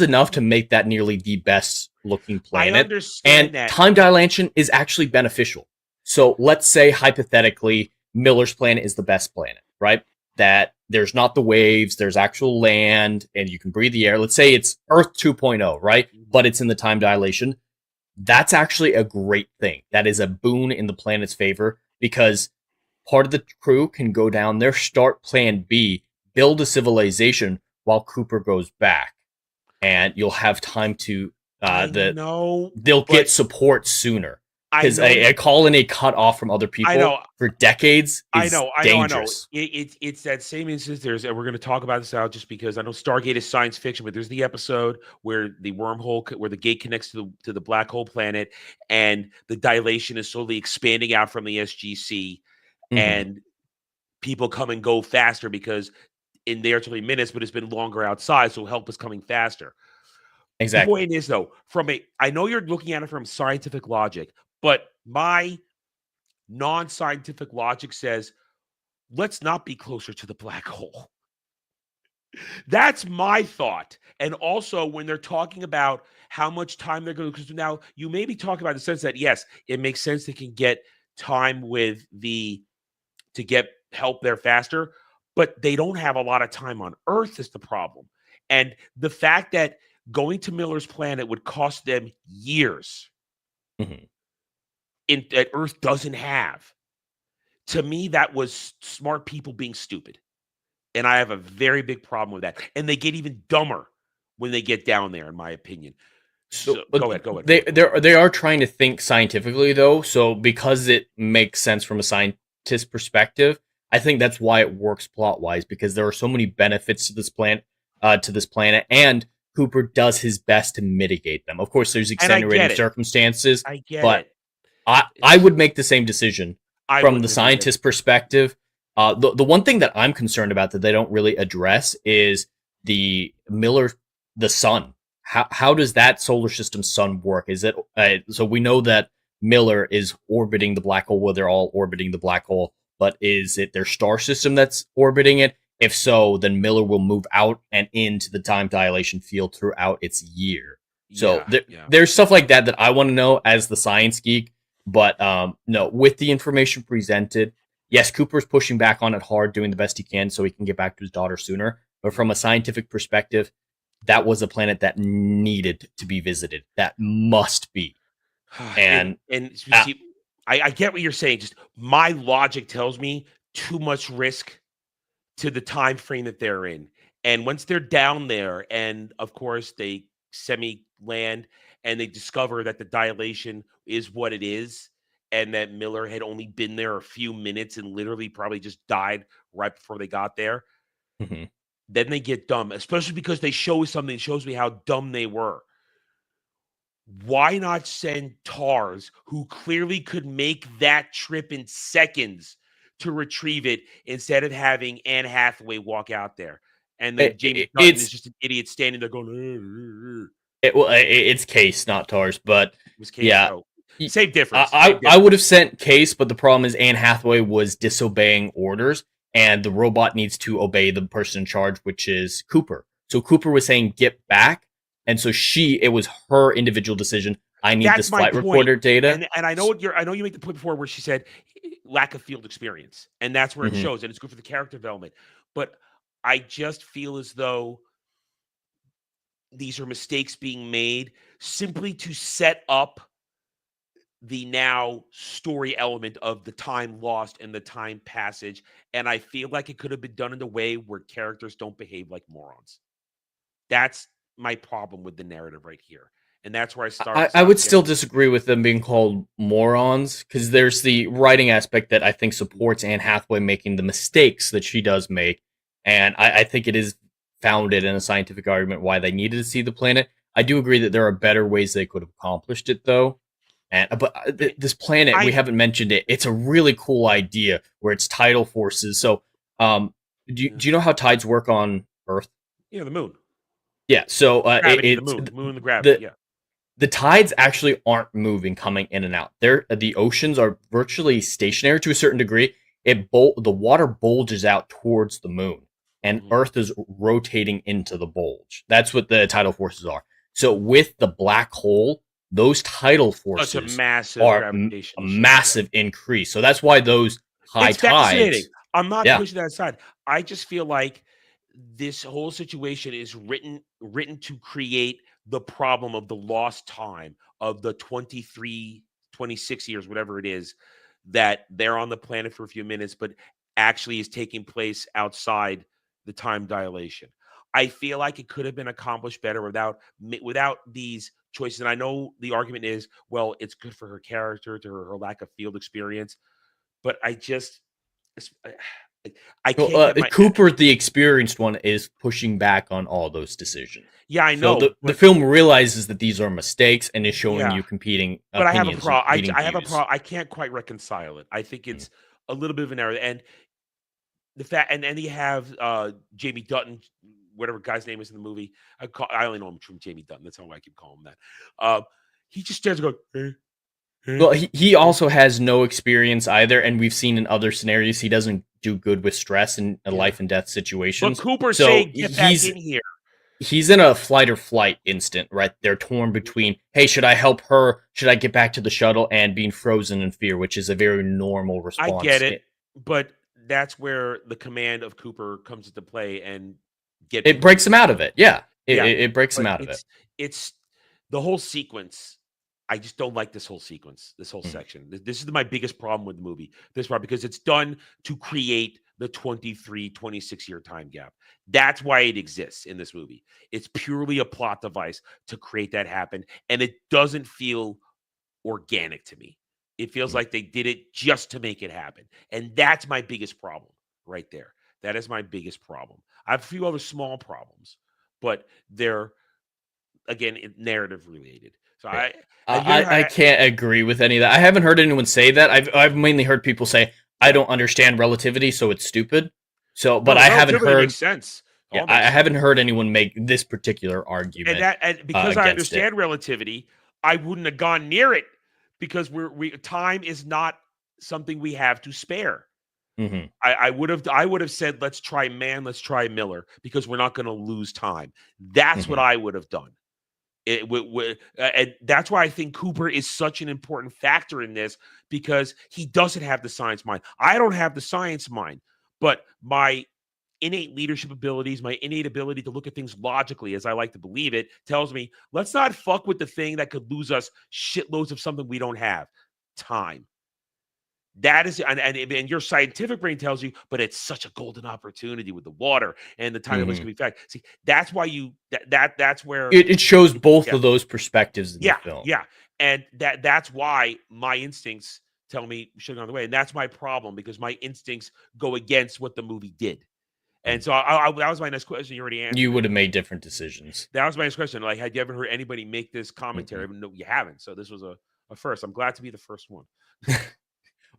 enough to make that nearly the best looking planet. I understand that. Time dilation is actually beneficial. So let's say, hypothetically, Miller's planet is the best planet, right? That there's not the waves, there's actual land, and you can breathe the air. Let's say it's Earth 2.0, right? But it's in the time dilation. That's actually a great thing. That is a boon in the planet's favor because part of the crew can go down there, start plan B, build a civilization while Cooper goes back. And you'll have time to they'll get support sooner because a colony cut off from other people for decades is dangerous. It's that same instance. And we're going to talk about this out just because I know Stargate is science fiction, but there's the episode where the wormhole, where the gate connects to the black hole planet, and the dilation is slowly expanding out from the SGC, and people come and go faster because in there 20 minutes, but it's been longer outside, so help is coming faster. Exactly. The point is, though, I know you're looking at it from scientific logic, but my non-scientific logic says, let's not be closer to the black hole. That's my thought. And also, when they're talking about how much time they're going to, because now you may be talking about the sense that, yes, it makes sense they can get time to get help there faster, but they don't have a lot of time on Earth is the problem. And the fact that going to Miller's planet would cost them years that Earth doesn't have. To me, that was smart people being stupid. And I have a very big problem with that. And they get even dumber when they get down there, in my opinion. So go ahead. They are trying to think scientifically though, so because it makes sense from a scientist perspective, I think that's why it works plot wise because there are so many benefits to this planet, and Cooper does his best to mitigate them. Of course, there's extenuating circumstances, I get but it. I would make the same decision from the scientist perspective. The one thing that I'm concerned about that they don't really address is the sun. How does that solar system sun work? Is it so we know that Miller is orbiting the black hole, well, they're all orbiting the black hole, but is it their star system that's orbiting it? If so, then Miller will move out and into the time dilation field throughout its year. So there's stuff like that I want to know as the science geek. But no, with the information presented, yes, Cooper's pushing back on it hard, doing the best he can so he can get back to his daughter sooner. But from a scientific perspective, that was a planet that needed to be visited. That must be. And see, I get what you're saying. Just my logic tells me too much risk to the time frame that they're in. And once they're down there, and of course they semi-land and they discover that the dilation is what it is, and that Miller had only been there a few minutes and literally probably just died right before they got there. Mm-hmm. Then they get dumb, especially because they show something that shows me how dumb they were. Why not send TARS, who clearly could make that trip in seconds, to retrieve it instead of having Anne Hathaway walk out there? And then Jamie Dutton is just an idiot standing there going, it's Case, not TARS, but it was Case, same difference. I would have sent Case, but the problem is Anne Hathaway was disobeying orders, and the robot needs to obey the person in charge, which is Cooper. So Cooper was saying, get back. And so it was her individual decision. I need this flight recorder data. And I know you made the point before where she said lack of field experience. And that's where it shows. And it's good for the character development. But I just feel as though these are mistakes being made simply to set up the now story element of the time lost and the time passage. And I feel like it could have been done in a way where characters don't behave like morons. That's my problem with the narrative right here. And that's where I would still disagree with them being called morons, because there's the writing aspect that I think supports Anne Hathaway making the mistakes that she does make. And I think it is founded in a scientific argument why they needed to see the planet. I do agree that there are better ways they could have accomplished it, though. But this planet, we haven't mentioned it. It's a really cool idea where it's tidal forces. So do you know how tides work on Earth? Yeah, the moon. Yeah, so it's the moon, the gravity. The tides actually aren't moving, coming in and out. The oceans are virtually stationary to a certain degree. The water bulges out towards the moon, and Earth is rotating into the bulge. That's what the tidal forces are. So with the black hole, those tidal forces are a massive increase. So that's why those high tides. I'm not pushing that aside. I just feel like this whole situation is written to create the problem of the lost time of the 23, 26 years, whatever it is, that they're on the planet for a few minutes, but actually is taking place outside the time dilation. I feel like it could have been accomplished better without these choices. And I know the argument is, well, it's good for her character, to her lack of field experience, but I can't. Cooper, the experienced one, is pushing back on all those decisions. Yeah, I know. So the film realizes that these are mistakes and is showing you competing. But I have a problem. I have a problem. I can't quite reconcile it. I think it's a little bit of an error. And the fact, and then you have Jamie Dutton, whatever guy's name is in the movie. I only know him from Jamie Dutton. That's how I keep calling him that. He just stands and goes. Well, he also has no experience either, and we've seen in other scenarios he doesn't do good with stress in a life and death situations. But Cooper's saying, get back in here. He's in a flight or flight instant, right? They're torn between, hey, should I help her? Should I get back to the shuttle? And being frozen in fear, which is a very normal response. I get it, but that's where the command of Cooper comes into play, and it breaks him out of it. Yeah, it breaks him out of it. It's the whole sequence. I just don't like this whole sequence, this whole section. This is my biggest problem with the movie, this part, because it's done to create the 23, 26-year time gap. That's why it exists in this movie. It's purely a plot device to create that happen, and it doesn't feel organic to me. It feels like they did it just to make it happen, and that's my biggest problem right there. That is my biggest problem. I have a few other small problems, but they're, again, narrative related. So I can't agree with any of that. I haven't heard anyone say that. I've mainly heard people say, I don't understand relativity, so it's stupid. So, but I haven't heard. Makes sense. Yeah, I haven't heard anyone make this particular argument. And because I understand relativity, I wouldn't have gone near it, because time is not something we have to spare. Mm-hmm. I would have said, let's try Miller, because we're not going to lose time. That's what I would have done. And that's why I think Cooper is such an important factor in this, because he doesn't have the science mind. I don't have the science mind, but my innate leadership abilities, my innate ability to look at things logically, as I like to believe it, tells me, let's not fuck with the thing that could lose us shitloads of something we don't have: time. That is, and your scientific brain tells you, but it's such a golden opportunity with the water and the time which can be fact. See, that's why that's where it shows both of those perspectives in the film. Yeah, and that's why my instincts tell me we should have gone the way, and that's my problem, because my instincts go against what the movie did. And so that was my next question. You already answered. You would have made different decisions. That was my next question. Like, had you ever heard anybody make this commentary? No, you haven't. So this was a first. I'm glad to be the first one.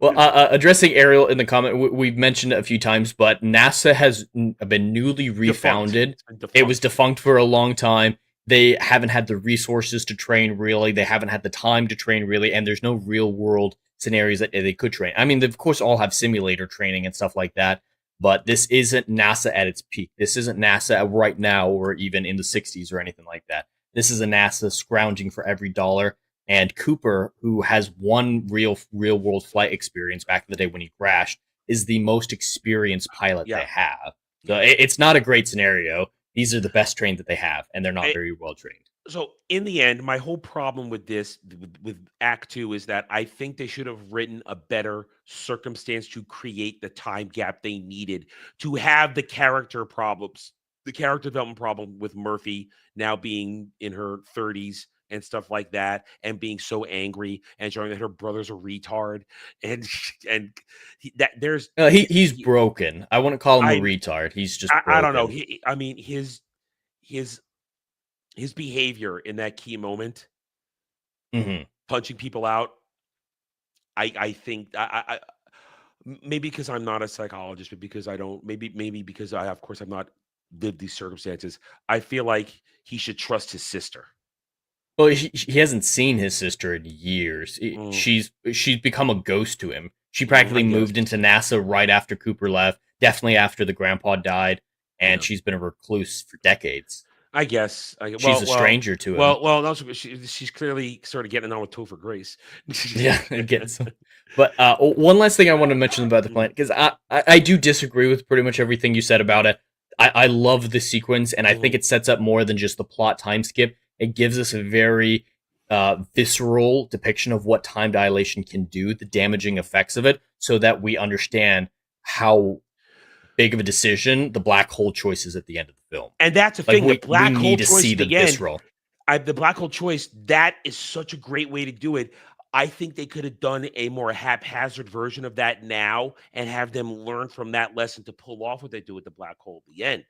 Well, addressing Ariel in the comment, we've mentioned it a few times, but NASA has been newly refounded. It was defunct for a long time. They haven't had the resources to train, really. They haven't had the time to train, really, and there's no real-world scenarios that they could train. I mean, they, of course, all have simulator training and stuff like that, but this isn't NASA at its peak. This isn't NASA right now, or even in the 60s or anything like that. This is a NASA scrounging for every dollar. And Cooper, who has one real world flight experience back in the day when he crashed, is the most experienced pilot they have. So it's not a great scenario. These are the best trained that they have, and they're not very well trained. So in the end, my whole problem with this, with Act 2, is that I think they should have written a better circumstance to create the time gap they needed to have the character problems, the character development problem with Murphy now being in her 30s and stuff like that, and being so angry and showing that her brother's a retard, and he's broken. I wouldn't call him a retard. He's just broken. I don't know. I mean his behavior in that key moment, punching people out. I think I maybe because I'm not a psychologist, but because I don't, maybe because of course I've not lived these circumstances. I feel like he should trust his sister. Well, he hasn't seen his sister in years. She's become a ghost to him. She practically moved into NASA right after Cooper left, definitely after the grandpa died, and she's been a recluse for decades. I guess. She's a stranger to him. Well, no, she's clearly sort of getting on with Topher Grace. Yeah, I guess. But one last thing I want to mention about the planet, because I do disagree with pretty much everything you said about it. I love the sequence, and I think it sets up more than just the plot time skip. It gives us a very visceral depiction of what time dilation can do, the damaging effects of it, so that we understand how big of a decision the black hole choice is at the end of the film. And that's the thing. The black hole choice the visceral. The black hole choice, that is such a great way to do it. I think they could have done a more haphazard version of that now and have them learn from that lesson to pull off what they do with the black hole at the end.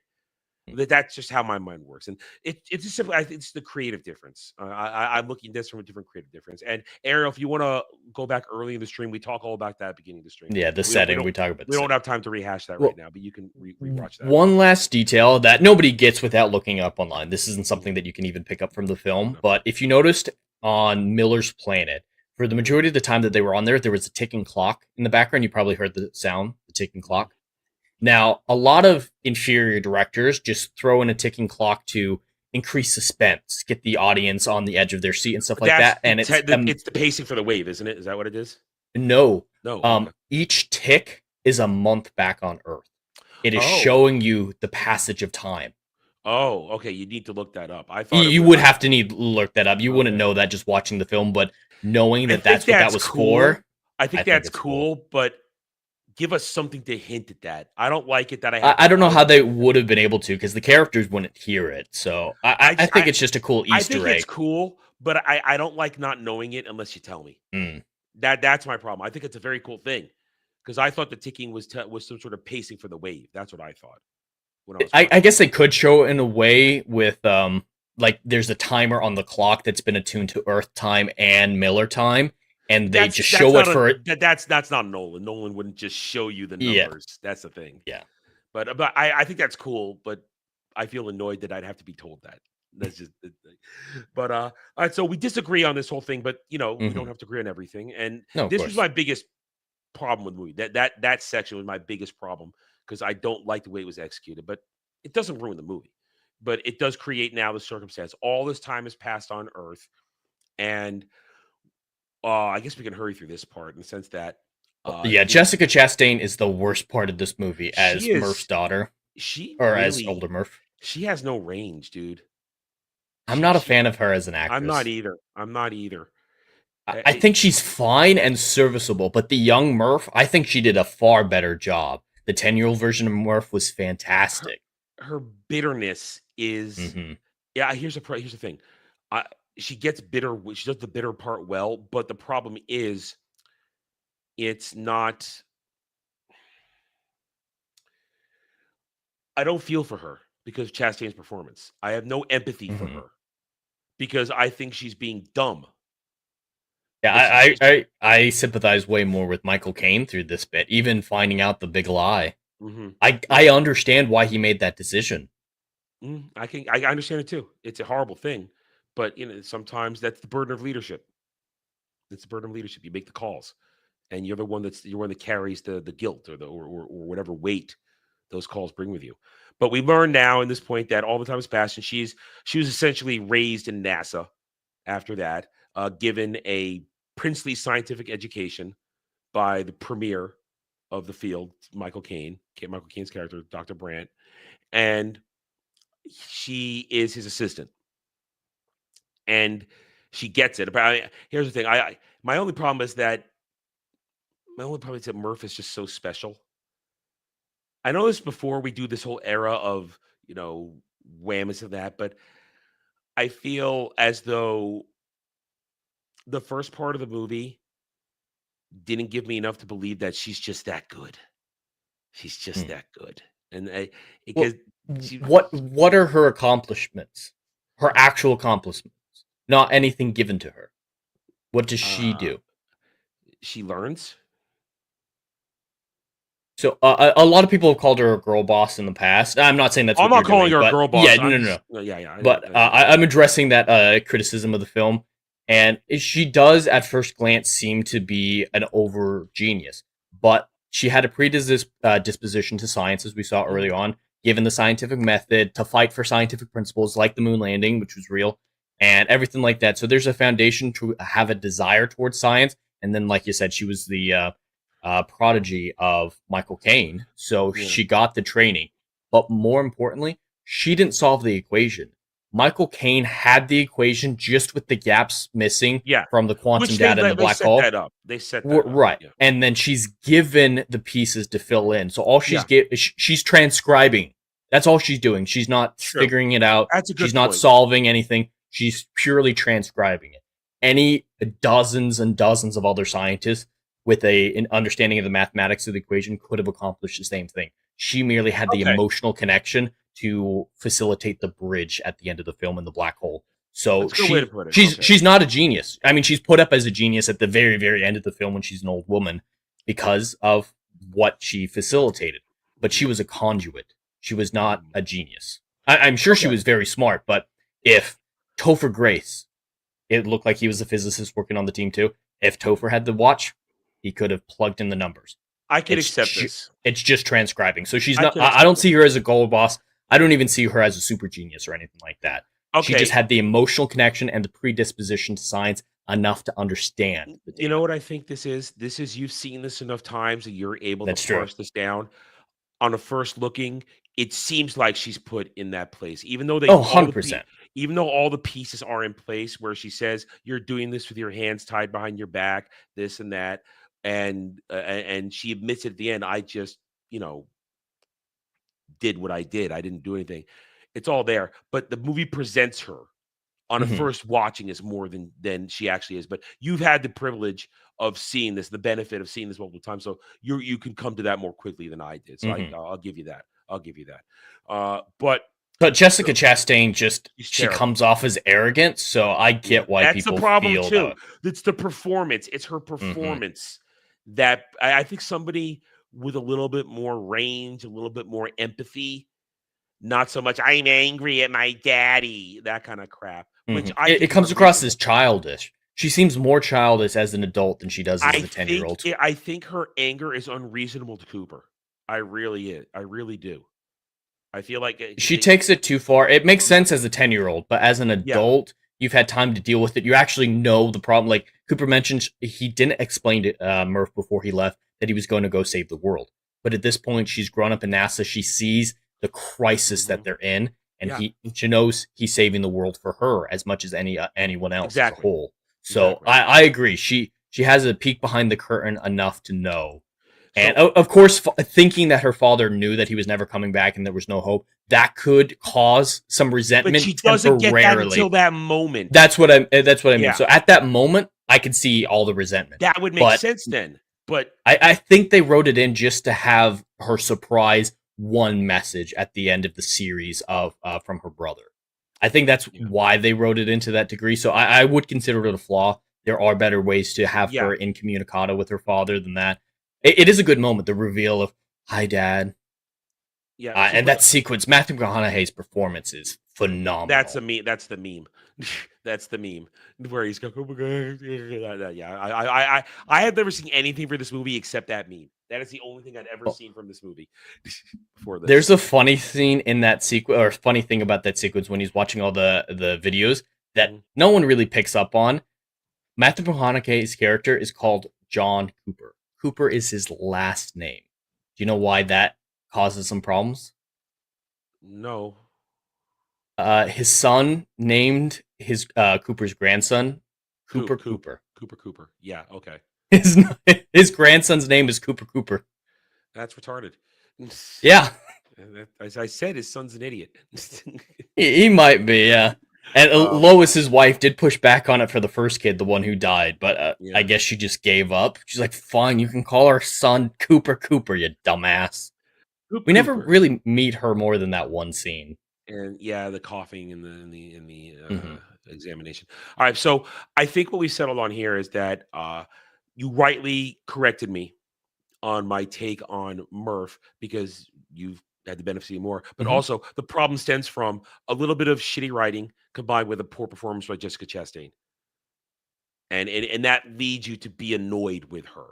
That's just how my mind works, and it's just simply, I think it's the creative difference. I'm looking at this from a different creative difference. And Ariel, if you want to go back early in the stream, we talk all about that at the beginning of the stream. Yeah, the setting we talk about. We don't have time to rehash that right now, but you can rewatch that. One last detail that nobody gets without looking up online. This isn't something that you can even pick up from the film, but if you noticed on Miller's planet, for the majority of the time that they were on there was a ticking clock in the background. You probably heard the sound, the ticking clock. Now, a lot of inferior directors just throw in a ticking clock to increase suspense, get the audience on the edge of their seat and stuff like that. And it's the pacing for the wave, isn't it? Is that what it is? No. No. Each tick is a month back on Earth. It is showing you the passage of time. Oh, okay. You need to look that up. I thought you would have to look that up. You wouldn't know that just watching the film, but knowing that that's what that was for. I think that's cool, but give us something to hint at that. I don't like it that I have I don't know to how they would have been able to because the characters wouldn't hear it. So I think it's just a cool I Easter think egg. it's cool, but I don't like not knowing it unless you tell me. That's my problem. I think it's a very cool thing because I thought the ticking was some sort of pacing for the wave. That's what I thought when I was. I guess they could show it in a way with like there's a timer on the clock that's been attuned to Earth time and Miller time, and they just show it for it. That's not Nolan. Nolan wouldn't just show you the numbers. Yeah. That's the thing. Yeah. But I think that's cool, but I feel annoyed that I'd have to be told that. That's just the thing. But all right, so we disagree on this whole thing, but we don't have to agree on everything. And this was my biggest problem with the movie. That section was my biggest problem because I don't like the way it was executed, but it doesn't ruin the movie. But it does create now the circumstance. All this time has passed on Earth, and I guess we can hurry through this part in the sense that Jessica Chastain is the worst part of this movie as Murph's daughter. As older Murph. She has no range, dude. I'm not a fan of her as an actress. I'm not either. I think she's fine and serviceable, but the young Murph, I think she did a far better job. The 10-year-old version of Murph was fantastic. Her bitterness is here's the thing. She gets bitter. She does the bitter part well, but the problem is it's not. I don't feel for her because of Chastain's performance. I have no empathy for her because I think she's being dumb. Yeah, I sympathize way more with Michael Caine through this bit, even finding out the big lie. I understand why he made that decision. I understand it too. It's a horrible thing, but sometimes that's the burden of leadership. It's the burden of leadership. You make the calls, and you're the one that carries the guilt or whatever weight those calls bring with you. But we learn now in this point that all the time has passed, and she was essentially raised in NASA after that, given a princely scientific education by the premier of the field, Michael Caine's character, Dr. Brandt, and she is his assistant. And she gets it. But here's the thing. My only problem is that Murph is just so special. I know this before we do this whole era of, whammies of that, but I feel as though the first part of the movie didn't give me enough to believe that she's just that good. She's just that good. And what are her accomplishments? Her actual accomplishments, not anything given to her. What does she do? She learns. So a lot of people have called her a girl boss in the past. I'm not saying that's. I'm not calling her a girl boss. Yeah, no. Yeah. But I'm addressing that criticism of the film, and she does at first glance seem to be an over genius, but she had a predisposition to science, as we saw early on, given the scientific method to fight for scientific principles like the moon landing, which was real, and everything like that. So there's a foundation to have a desire towards science, and then, like you said, she was the prodigy of Michael Caine, so she got the training. But more importantly, she didn't solve the equation. Michael Caine had the equation just with the gaps missing from the quantum data in the black hole. They set that up. Right. Yeah. And then she's given the pieces to fill in. So all she's transcribing. That's all she's doing. She's not figuring it out. She's not solving anything. She's purely transcribing it. Any dozens and dozens of other scientists with an understanding of the mathematics of the equation could have accomplished the same thing. She merely had the emotional connection to facilitate the bridge at the end of the film in the black hole. So she's not a genius. I mean, she's put up as a genius at the very, very end of the film when she's an old woman because of what she facilitated. But she was a conduit. She was not a genius. I'm sure she was very smart, but if Topher Grace, it looked like he was a physicist working on the team too. If Topher had the watch, he could have plugged in the numbers. I can accept this. It's just transcribing. So she's not. I don't see her as a gold boss. I don't even see her as a super genius or anything like that. Okay. She just had the emotional connection and the predisposition to science enough to understand. You know what I think this is? This is you've seen this enough times that you're able to parse this down. On a first looking, it seems like she's put in that place, even though 100%. Even though all the pieces are in place, where she says you're doing this with your hands tied behind your back, this and that. and she admits at the end, I just, did what I did. I didn't do anything. It's all there. But the movie presents her on a first watching as more than she actually is. But you've had the privilege of seeing this, the benefit of seeing this multiple times. So you can come to that more quickly than I did. So I'll give you that. I'll give you that. But Jessica Chastain she terrible. comes off as arrogant, so I get why That's people the problem feel too. that. It's the performance. It's her performance that I think somebody with a little bit more range, a little bit more empathy, not so much I'm angry at my daddy, that kind of crap. Which it comes across as childish. She seems more childish as an adult than she does as a 10-year-old. I think her anger is unreasonable to Cooper. I really do. I feel like she takes it too far. It makes sense as a 10-year-old, but as an adult, you've had time to deal with it. You actually know the problem. Like Cooper mentioned, he didn't explain to Murph before he left that he was going to go save the world. But at this point, she's grown up in NASA. She sees the crisis that they're in, and she knows he's saving the world for her as much as anyone else as a whole. So I agree. She has a peek behind the curtain enough to know. And of course, thinking that her father knew that he was never coming back and there was no hope, that could cause some resentment. But she doesn't get that until that moment. That's what I mean. So at that moment, I could see all the resentment. That would make sense then. But I think they wrote it in just to have her surprise one message at the end of the series of from her brother. I think that's why they wrote it into that degree. So I would consider it a flaw. There are better ways to have her incommunicado with her father than that. It is a good moment, the reveal of "Hi, Dad." Yeah, and that sequence, Matthew McConaughey's performance is phenomenal. That's the meme. That's the meme. That's the meme where he's going. Oh my God. Yeah, I have never seen anything for this movie except that meme. That is the only thing I'd ever seen from this movie. Before this, there's a funny scene in that sequence, or funny thing about that sequence when he's watching all the videos that no one really picks up on. Matthew McConaughey's character is called John Cooper. Cooper is his last name. Do you know why that causes some problems? No. His son named his Cooper's grandson Cooper. Cooper. Yeah, okay. His grandson's name is Cooper Cooper. That's retarded. Yeah. As I said, his son's an idiot. he might be, yeah. And Lois, his wife, did push back on it for the first kid, the one who died, but I guess she just gave up. She's like, fine, you can call our son Cooper Cooper, you dumbass. We never really meet her more than that one scene. And the coughing in the examination. All right, so I think what we settled on here is that you rightly corrected me on my take on Murph because you've had the benefit of seeing more, but also the problem stems from a little bit of shitty writing combined with a poor performance by Jessica Chastain, and that leads you to be annoyed with her,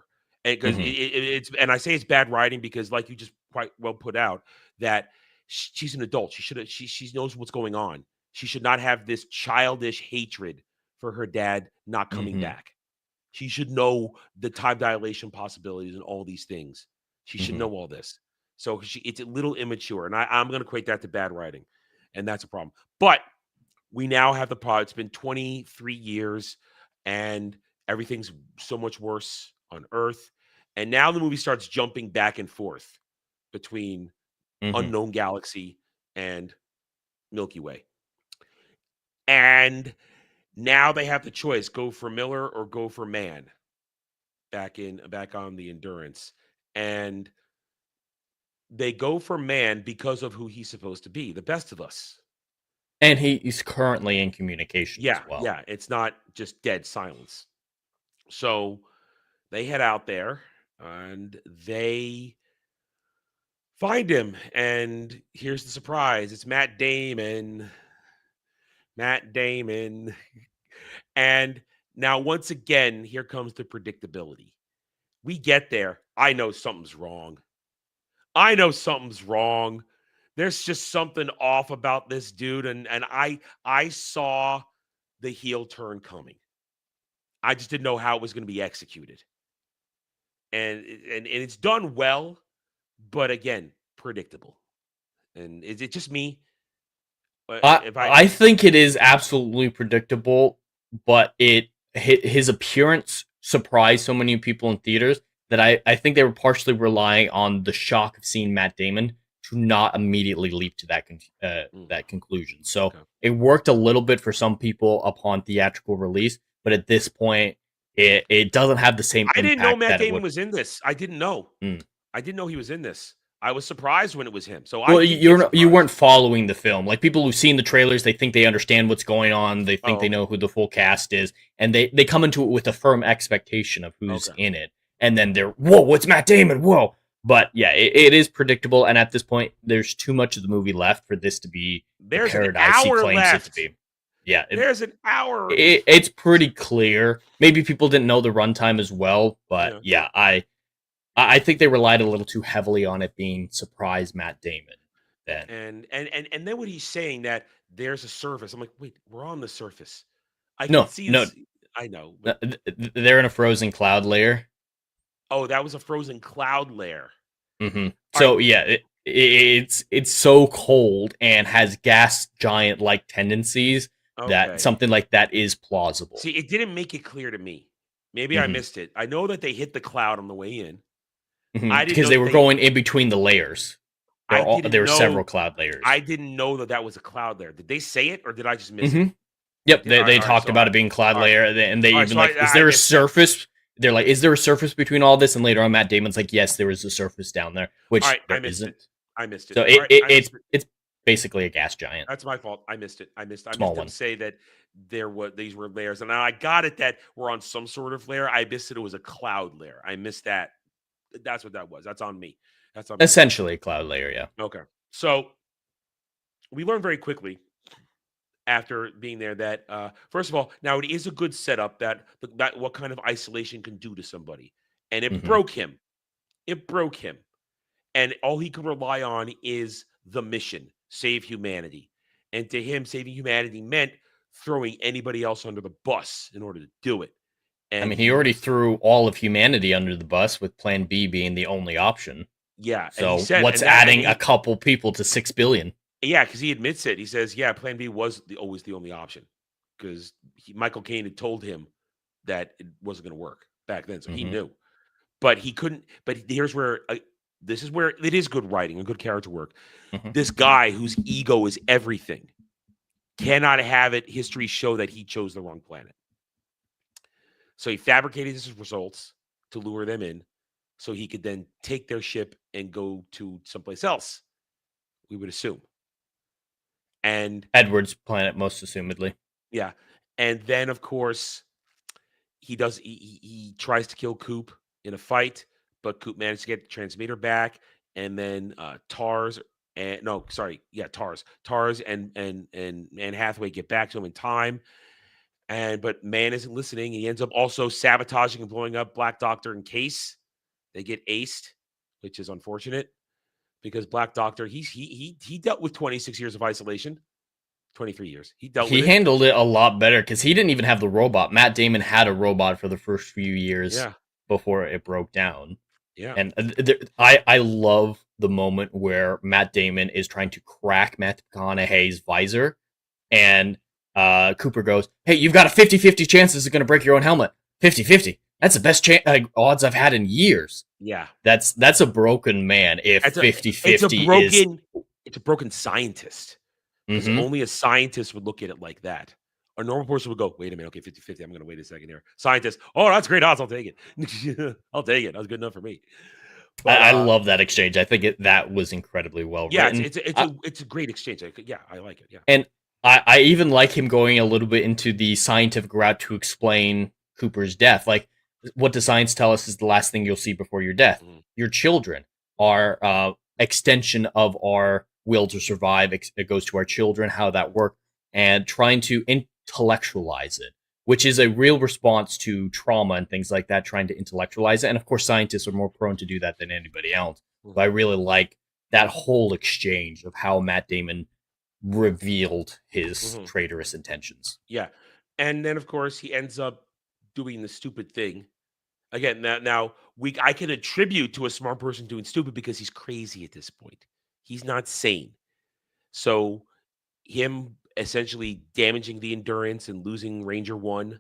and because it's and I say it's bad writing because, like you just quite well put out, that she's an adult. She knows what's going on. She should not have this childish hatred for her dad not coming back. She should know the time dilation possibilities and all these things. She should know all this. So it's a little immature, and I'm going to equate that to bad writing, and that's a problem. But we now have the problem. It's been 23 years, and everything's so much worse on Earth. And now the movie starts jumping back and forth between unknown galaxy and Milky Way. And now they have the choice: go for Miller or go for Man. Back on the Endurance, and they go for Man because of who he's supposed to be, the best of us. And he's currently in communication as well. Yeah, it's not just dead silence. So they head out there and they find him. And here's the surprise. It's Matt Damon. And now, once again, here comes the predictability. We get there. I know something's wrong. There's just something off about this dude. And I saw the heel turn coming. I just didn't know how it was going to be executed. And it's done well, but again, predictable. And is it just me? I think it is absolutely predictable, but his appearance surprised so many people in theaters that I think they were partially relying on the shock of seeing Matt Damon to not immediately leap to that conclusion. So it worked a little bit for some people upon theatrical release, but at this point, it doesn't have the same. I didn't know impact Matt that it Damon would. was in this. I didn't know. I didn't know he was in this. I was surprised when it was him. So Well, you surprised. weren't following the film. Like people who've seen the trailers, they think they understand what's going on. They think they know who the full cast is, and they come into it with a firm expectation of who's in it. And then they're, whoa, what's Matt Damon? Whoa. But yeah, it is predictable. And at this point, there's too much of the movie left for this to be the paradise he claims it to be. Yeah, there's an hour. It's pretty clear. Maybe people didn't know the runtime as well, but yeah, I think they relied a little too heavily on it being surprise Matt Damon. Then and then what he's saying that there's a surface. I'm like, wait, we're on the surface. I No, can see no. this. I know. They're in a frozen cloud layer. Oh, that was a frozen cloud layer. Mm-hmm. So yeah, it's so cold and has gas giant like tendencies that something like that is plausible. See, it didn't make it clear to me. Maybe I missed it. I know that they hit the cloud on the way in. Because they were going in between the layers. There were several cloud layers. I didn't know that was a cloud layer. Did they say it, or did I just miss it? Yep, they talked about it being cloud layer, and they even is there a surface? They're like, is there a surface between all this? And later on, Matt Damon's like, yes, there is a surface down there, which there isn't. I missed it. So it's basically a gas giant. That's my fault. I missed it. I missed one. to say that these were layers, and I got it that we're on some sort of layer. I missed it. It was a cloud layer. I missed that. That's what that was. That's on me. That's on me. Essentially a cloud layer, yeah. Okay. So we learned very quickly after being there that first of all, now it is a good setup that what kind of isolation can do to somebody. And it broke him. It broke him. And all he could rely on is the mission, save humanity. And to him, saving humanity meant throwing anybody else under the bus in order to do it. And I mean, he already threw all of humanity under the bus with Plan B being the only option. Yeah. So what's adding a couple people to 6 billion? Yeah, because he admits it. He says, yeah, Plan B was always the only option. Because Michael Caine had told him that it wasn't going to work back then. So he knew. But he couldn't. But here's where this is where it is good writing and good character work. This guy whose ego is everything cannot have history show that he chose the wrong planet. So he fabricated his results to lure them in so he could then take their ship and go to someplace else, we would assume. And Edward's planet, most assumedly. Yeah. And then, of course, he tries to kill Coop in a fight, but Coop managed to get the transmitter back. And then Tars and Hathaway get back to him in time. But Man isn't listening. He ends up also sabotaging and blowing up Black Doctor in case they get aced, which is unfortunate because Black Doctor, he dealt with 26 years of isolation, 23 years. He handled it a lot better because he didn't even have the robot. Matt Damon had a robot for the first few years before it broke down. Yeah. And I love the moment where Matt Damon is trying to crack Matthew McConaughey's visor and Cooper goes, hey, you've got a 50-50 chance this is going to break your own helmet. 50-50. That's the best odds I've had in years. Yeah. That's a broken man if 50-50 is... It's a broken scientist. Because only a scientist would look at it like that. A normal person would go, wait a minute, okay, 50-50, I'm going to wait a second here. Scientist, oh, that's great odds, I'll take it. I'll take it. That was good enough for me. But, I love that exchange. I think that was incredibly well written. Yeah, it's a great exchange. I like it, yeah. And I even like him going a little bit into the scientific route to explain Cooper's death. Like, what does science tell us is the last thing you'll see before your death? Your children are extension of our will to survive. It goes to our children, how that works, and trying to intellectualize it, which is a real response to trauma and things like that, trying to intellectualize it. And of course, scientists are more prone to do that than anybody else. But I really like that whole exchange of how Matt Damon revealed his traitorous intentions. Yeah. And then, of course, he ends up doing the stupid thing. Again, now I can attribute to a smart person doing stupid because he's crazy at this point. He's not sane. So him essentially damaging the Endurance and losing Ranger 1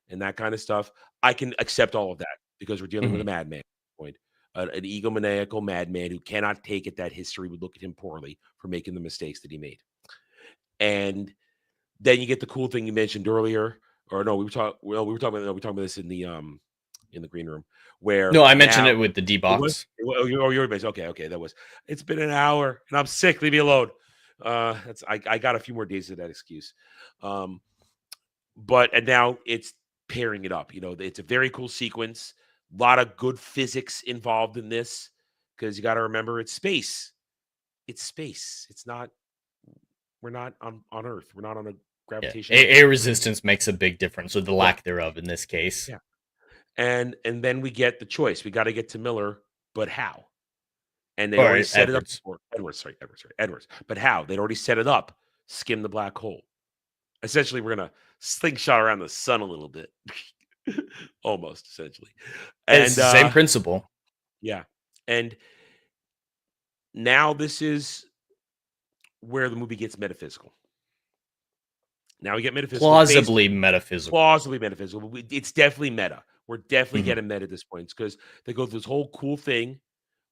and that kind of stuff, I can accept all of that because we're dealing with a madman. Point, an egomaniacal madman who cannot take it that history would look at him poorly for making the mistakes that he made. And then you get the cool thing you mentioned earlier, or no, we were talking about this in the green room where No, I mentioned it with the D box. Oh, you're based. Okay. That was. It's been an hour, and I'm sick. Leave me alone. I got a few more days of that excuse. But now it's pairing it up. It's a very cool sequence. A lot of good physics involved in this because you got to remember it's space. It's space. It's not. We're not on Earth. We're not on a gravitation. Air resistance makes a big difference, or the lack thereof in this case. Yeah. And then we get the choice. We got to get to Miller, but how? And they already set it up. Edwards. But how? They'd already set it up. Skim the black hole. Essentially, we're gonna slingshot around the sun a little bit, almost essentially. And it's the same principle. Yeah. And now this is where the movie gets metaphysical. Now we get metaphysical. Plausibly metaphysical. It's definitely meta. We're definitely getting meta at this point because they go through this whole cool thing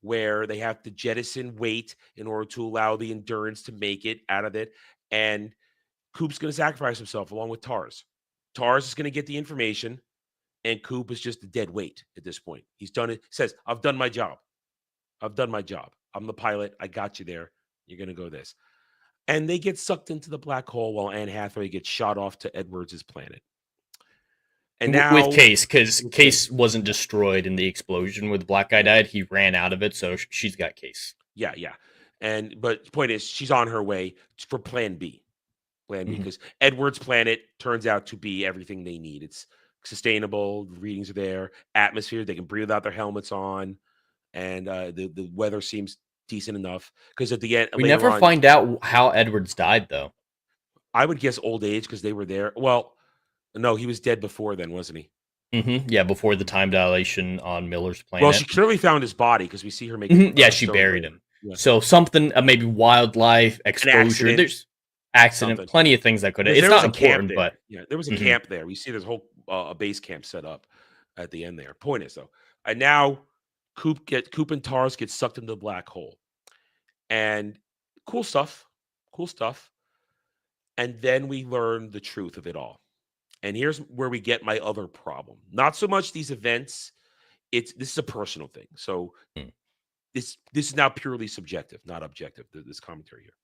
where they have to jettison weight in order to allow the endurance to make it out of it. And Coop's going to sacrifice himself along with Tars. Tars is going to get the information, and Coop is just a dead weight at this point. He's done it. Says, I've done my job. I'm the pilot. I got you there. You're going to go this. And they get sucked into the black hole while Anne Hathaway gets shot off to Edwards' planet. And now with Case, because Case wasn't destroyed in the explosion where the black guy died. He ran out of it, so she's got Case. Yeah. But the point is, she's on her way for Plan B. Because Edwards' planet turns out to be everything they need. It's sustainable. The readings are there. Atmosphere. They can breathe without their helmets on, and the weather seems decent enough. Because at the end, we never find out how Edwards died, though. I would guess old age because they were there. Well. No, he was dead before then, wasn't he? Yeah, before the time dilation on Miller's planet. Well, she clearly found his body because we see her making. Yeah, she buried him. Yeah. So something, maybe wildlife exposure. There's accident, plenty of things that could. It's not important, but there was a camp there. We see there's a whole a base camp set up at the end there. Point is though, and now Coop and Tars get sucked into the black hole, and cool stuff. And then we learn the truth of it all. And here's where we get my other problem. Not so much these events. This is a personal thing. So this is now purely subjective, not objective, this commentary here.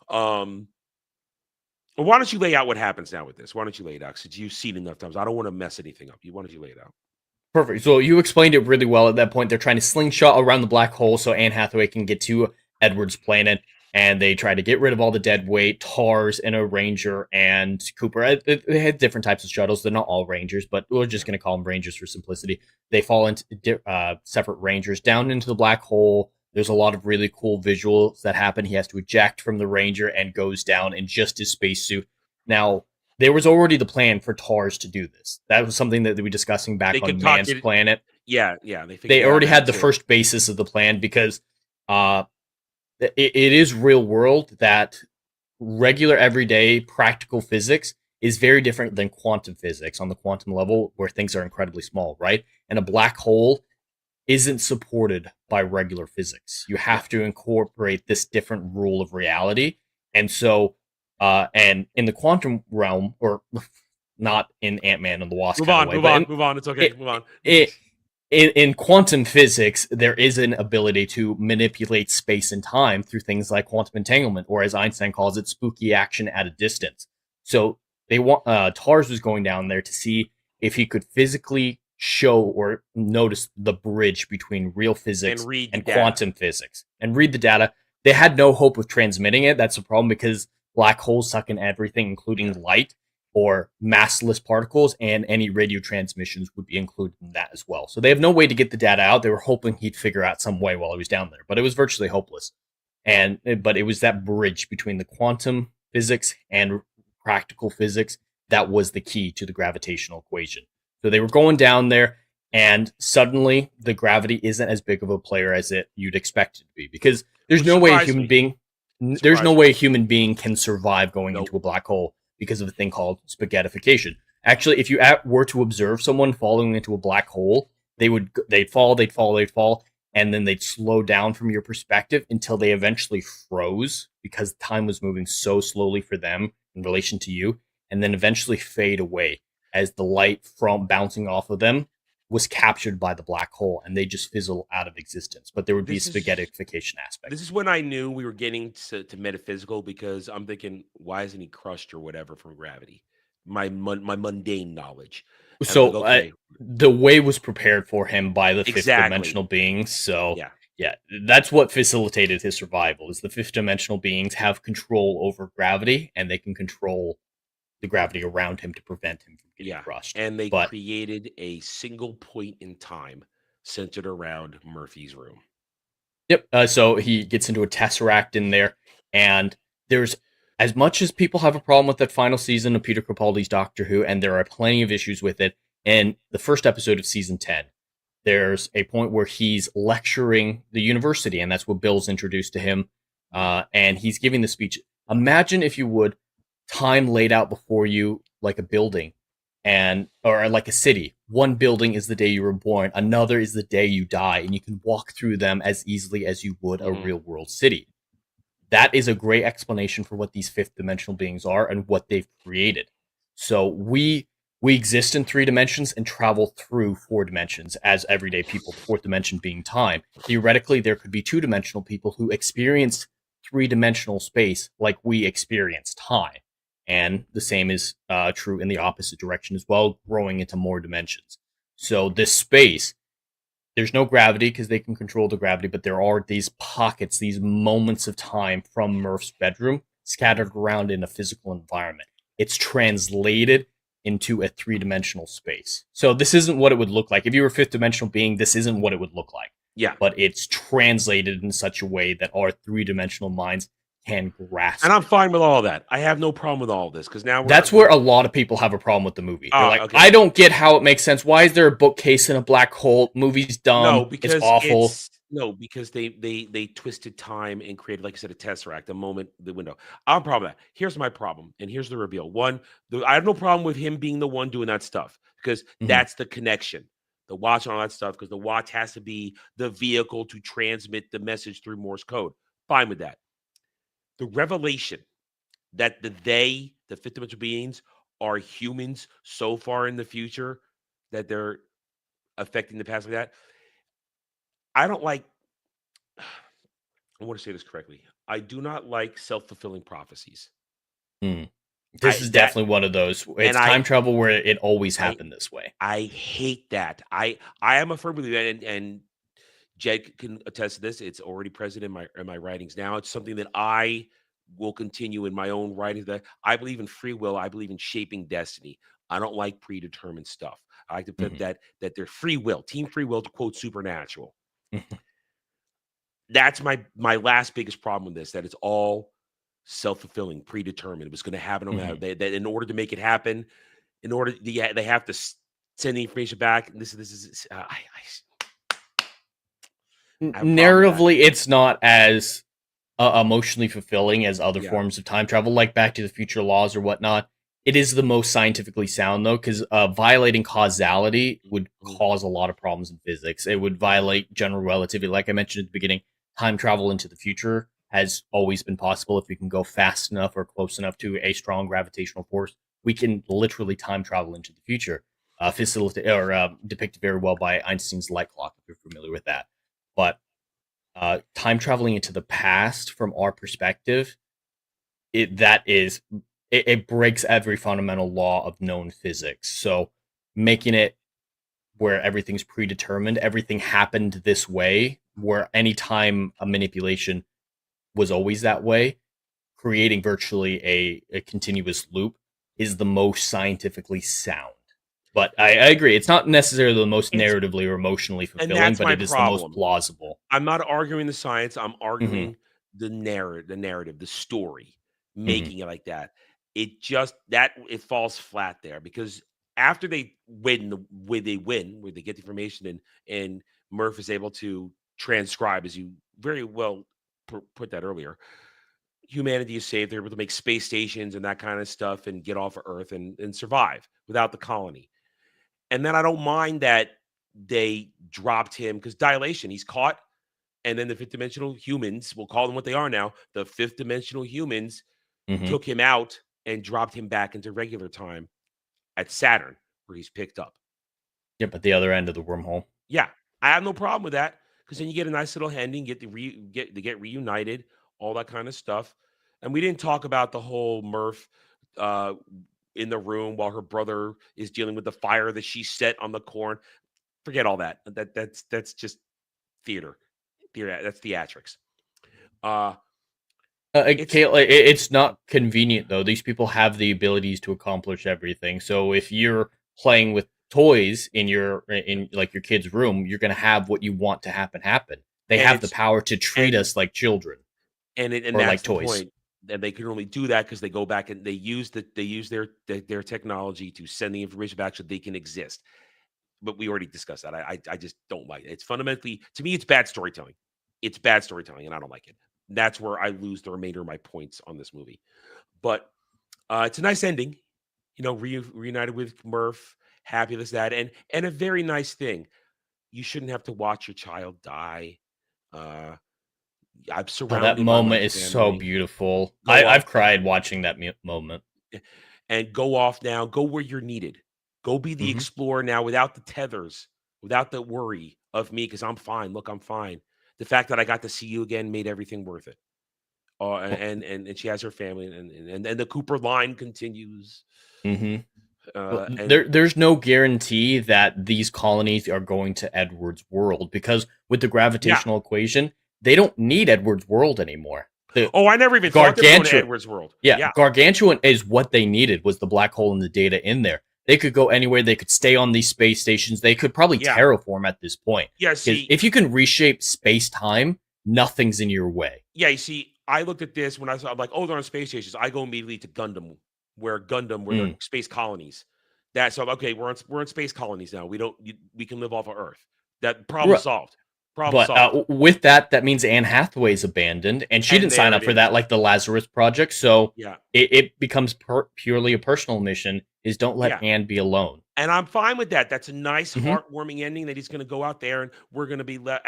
Why don't you lay out what happens now with this? Why don't you lay it out? Since you've seen it enough times. I don't want to mess anything up. Why don't you lay it out? Perfect. So you explained it really well at that point. They're trying to slingshot around the black hole so Anne Hathaway can get to Edwards' planet. And they try to get rid of all the dead weight, Tars and a Ranger and Cooper. They had different types of shuttles. They're not all Rangers, but we're just going to call them Rangers for simplicity. They fall into separate Rangers down into the black hole. There's a lot of really cool visuals that happen. He has to eject from the Ranger and goes down in just his spacesuit. Now, there was already the plan for Tars to do this. That was something that they were discussing back on Man's planet. Yeah. They already had the first basis of the plan because it is real world that regular everyday practical physics is very different than quantum physics on the quantum level where things are incredibly small, right? And a black hole isn't supported by regular physics. You have to incorporate this different rule of reality. And so, and in the quantum realm, or not in Ant-Man and the Wasp. Move on. It's okay. Move on. In quantum physics, there is an ability to manipulate space and time through things like quantum entanglement, or as Einstein calls it, spooky action at a distance. So Tars was going down there to see if he could physically show or notice the bridge between real physics and quantum physics and read the data. They had no hope of transmitting it. That's a problem because black holes suck in everything, including light or massless particles, and any radio transmissions would be included in that as well. So they have no way to get the data out. They were hoping he'd figure out some way while he was down there, but it was virtually hopeless. But it was that bridge between the quantum physics and practical physics that was the key to the gravitational equation. So they were going down there, and suddenly the gravity isn't as big of a player as you'd expect it to be, because there's no way a human being can survive going into a black hole because of a thing called spaghettification. Actually, if you were to observe someone falling into a black hole, they'd fall, and then they'd slow down from your perspective until they eventually froze because time was moving so slowly for them in relation to you, and then eventually fade away as the light from bouncing off of them was captured by the black hole, and they just fizzle out of existence. But there would be a spaghettification aspect. This is when I knew we were getting to metaphysical, because I'm thinking, why isn't he crushed or whatever from gravity? My mundane knowledge. And I'm So like, okay, the way was prepared for him by the fifth Exactly. dimensional beings. So yeah, that's what facilitated his survival. Is the fifth dimensional beings have control over gravity, and they can control the gravity around him to prevent him from getting crushed. and they created a single point in time centered around Murphy's room. Yep. So he gets into a tesseract in there, and there's, as much as people have a problem with that final season of Peter Capaldi's Doctor Who, and there are plenty of issues with it. In the first episode of season 10, there's a point where he's lecturing the university, and that's what Bill's introduced to him. And he's giving the speech. Imagine, if you would, time laid out before you like a building, or like a city. One building is the day you were born, another is the day you die, and you can walk through them as easily as you would a real world city. That is a great explanation for what these fifth dimensional beings are and what they've created. So we exist in 3 dimensions and travel through 4 dimensions as everyday people, the 4th dimension being time. Theoretically, there could be 2-dimensional people who experience 3-dimensional space like we experience time. And the same is true in the opposite direction as well, growing into more dimensions. So this space, there's no gravity because they can control the gravity, but there are these pockets, these moments of time from Murph's bedroom scattered around in a physical environment. It's translated into a 3-dimensional space. So this isn't what it would look like. If you were a 5th-dimensional being, this isn't what it would look like. Yeah. But it's translated in such a way that our 3-dimensional minds can grasp. And I'm fine with all that. I have no problem with all this, because now that's where a lot of people have a problem with the movie. They're like, okay. I don't get how it makes sense. Why is there a bookcase in a black hole? Movie's dumb. No, because it's awful. Because they twisted time and created, like I said, a tesseract, a moment, the window. I have a problem with that. Here's my problem, and here's the reveal. One, I have no problem with him being the one doing that stuff, because that's the connection. The watch and all that stuff, because the watch has to be the vehicle to transmit the message through Morse code. Fine with that. The revelation that the 5th dimensional beings, are humans so far in the future that they're affecting the past like that. I don't like, I want to say this correctly. I do not like self-fulfilling prophecies. This is definitely one of those. It's time travel where it always happened this way. I hate that. I am a firm believer, and Jed can attest to this. It's already present in my writings now. It's something that I will continue in my own writings. That I believe in free will. I believe in shaping destiny. I don't like predetermined stuff. I like to put that they're free will, team free will, to quote Supernatural. That's my last biggest problem with this. That it's all self-fulfilling, predetermined. It was going to happen. That in order to make it happen, they have to send the information back. This is narratively, it's not as emotionally fulfilling as other forms of time travel, like Back to the Future laws or whatnot. It is the most scientifically sound, though, because violating causality would cause a lot of problems in physics. It would violate general relativity. Like I mentioned at the beginning, time travel into the future has always been possible if we can go fast enough or close enough to a strong gravitational force. We can literally time travel into the future, depicted very well by Einstein's light clock, if you're familiar with that. But time traveling into the past, from our perspective, it breaks every fundamental law of known physics. So making it where everything's predetermined, everything happened this way, where any time a manipulation was always that way, creating virtually a continuous loop, is the most scientifically sound. But I agree, it's not necessarily the most narratively or emotionally fulfilling, but it is the most plausible. I'm not arguing the science. I'm arguing the narrative, the story, making it like that. It falls flat there, because after they win where they get the information, and Murph is able to transcribe, as you very well put that earlier. humanity is saved. They're able to make space stations and that kind of stuff and get off of Earth and survive without the colony. And then I don't mind that they dropped him because dilation, he's caught. And then the fifth dimensional humans, we'll call them what they are now, the fifth dimensional humans took him out and dropped him back into regular time at Saturn, where he's picked up. Yep, at the other end of the wormhole. Yeah, I have no problem with that because then you get a nice little ending, get reunited, all that kind of stuff. And we didn't talk about the whole Murph in the room while her brother is dealing with the fire that she set on the corn. Forget all that. That's just theater. That's theatrics. It's not convenient though. These people have the abilities to accomplish everything. So if you're playing with toys in like your kid's room, you're going to have what you want to happen. They have the power to treat us like children, and that's like the toys. point. And they can only do that because they go back and they use their technology to send the information back so they can exist. But we already discussed that. I just don't like it. It's fundamentally, to me, it's bad storytelling. It's bad storytelling, and I don't like it. That's where I lose the remainder of my points on this movie. But it's a nice ending, reunited with Murph, happy with that, and a very nice thing. You shouldn't have to watch your child die. I'm surrounded. That moment is so beautiful. I've cried watching that moment. And go off now. Go where you're needed. Go be the explorer now without the tethers, without the worry of me, because I'm fine. Look, I'm fine. The fact that I got to see you again made everything worth it. And she has her family, and the Cooper line continues. There's no guarantee that these colonies are going to Edward's world, because with the gravitational equation, they don't need Edward's world anymore. I never even thought they were going to Edward's world. Yeah, Gargantuan is what they needed, was the black hole and the data in there. They could go anywhere. They could stay on these space stations. They could probably terraform at this point. Yeah, see, if you can reshape space-time, nothing's in your way. Yeah, you see, I looked at this when I'm like, they're on space stations. I go immediately to Gundam, where they're space colonies. So okay, we're on space colonies now. We can live off of Earth. That problem solved. With that means Anne Hathaway's abandoned, and she didn't sign up for that, like the Lazarus Project. So it becomes purely a personal mission. Is don't let Anne be alone. And I'm fine with that. That's a nice, heartwarming ending that he's going to go out there, and we're going to be the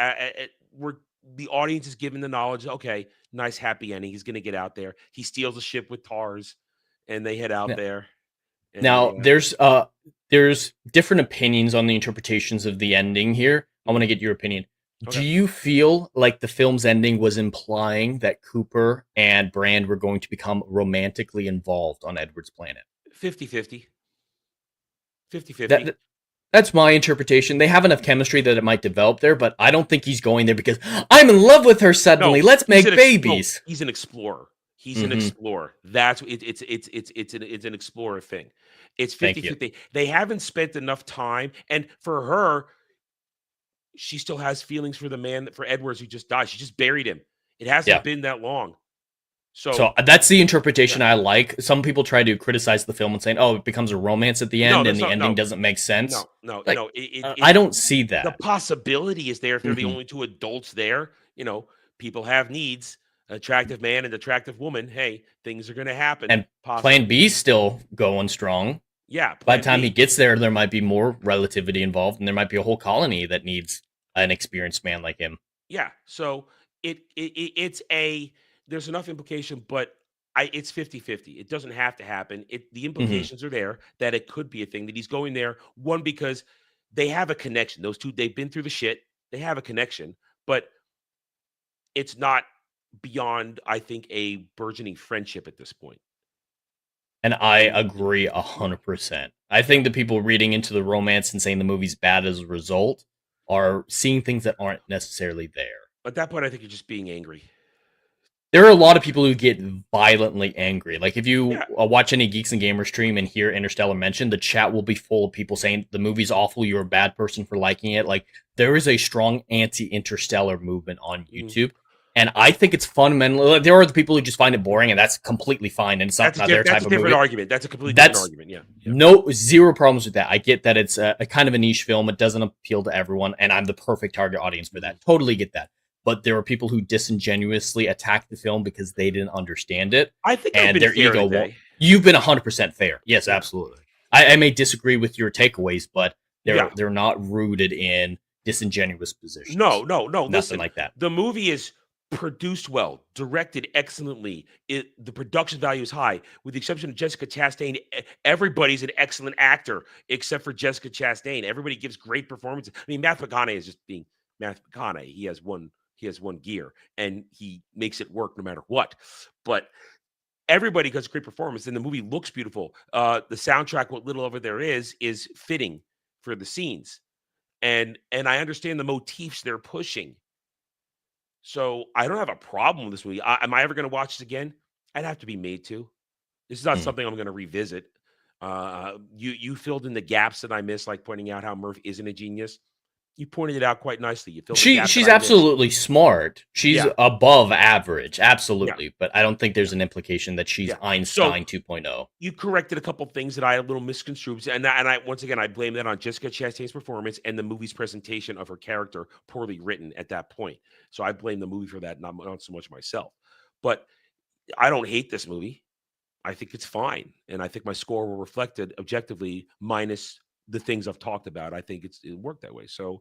audience is given the knowledge. Okay, nice, happy ending. He's going to get out there. He steals a ship with TARS, and they head out there. Now, there's different opinions on the interpretations of the ending here. I want to get your opinion. Okay. Do you feel like the film's ending was implying that Cooper and Brand were going to become romantically involved on Edward's planet? 50-50. 50-50. That's my interpretation. They have enough chemistry that it might develop there, but I don't think he's going there because I'm in love with her suddenly. No, let's make babies. He's an explorer. He's an explorer. That's it's an explorer thing. It's 50-50. They haven't spent enough time, and for her, she still has feelings for the man, for Edwards, who just died. She just buried him. It hasn't been that long. So that's the interpretation I like. Some people try to criticize the film and saying, "Oh, it becomes a romance at the end, and the ending doesn't make sense." No. I don't see that. The possibility is there if they're the only two adults there. People have needs. Attractive man and attractive woman. Hey, things are going to happen. And Plan B's still going strong. Yeah. By the time he gets there might be more relativity involved, and there might be a whole colony that needs an experienced man like him. Yeah. So there's enough implication, but it's 50-50. It doesn't have to happen. The implications are there that it could be a thing, that he's going there. One, because they have a connection. Those two, they've been through the shit. They have a connection, but it's not beyond, I think, a burgeoning friendship at this point. And I agree 100%. I think the people reading into the romance and saying the movie's bad as a result are seeing things that aren't necessarily there. At that point, I think you're just being angry. There are a lot of people who get violently angry. Like if you watch any Geeks and Gamers stream and hear Interstellar mentioned, the chat will be full of people saying the movie's awful, you're a bad person for liking it. Like there is a strong anti-Interstellar movement on YouTube. And I think it's fundamentally, there are the people who just find it boring, and that's completely fine. And it's not their type of movie. That's a different argument. That's a completely different argument. Yeah. Zero problems with that. I get that it's a kind of a niche film. It doesn't appeal to everyone, and I'm the perfect target audience for that. Totally get that. but there are people who disingenuously attack the film because they didn't understand it. I think I've And been their fair ego today. won't. You've been 100% fair. Yes, absolutely. I may disagree with your takeaways, but they're not rooted in disingenuous positions. No. Nothing Listen, like that. the movie is produced well, directed excellently. The production value is high, with the exception of Jessica Chastain. Everybody's an excellent actor except for Jessica Chastain. Everybody gives great performances. I mean, Matthew McConaughey is just being Matthew McConaughey. He has one gear, and he makes it work no matter what. But everybody does a great performance, and the movie looks beautiful. The soundtrack, what little over there is fitting for the scenes, and I understand the motifs they're pushing. So I don't have a problem with this movie. Am I ever going to watch this again? I'd have to be made to. This is not something I'm going to revisit. You filled in the gaps that I missed, like pointing out how Murph isn't a genius. You pointed it out quite nicely. You filled the gaps She's that I missed. absolutely smart. She's above average, absolutely. Yeah. But I don't think there's an implication that she's Einstein 2.0. You corrected a couple things that I had a little misconstrued, and I once again I blame that on Jessica Chastain's performance and the movie's presentation of her character, poorly written at that point. So I blame the movie for that, not so much myself. But I don't hate this movie. I think it's fine, and I think my score will reflect it objectively, minus the things I've talked about. I think it worked that way. So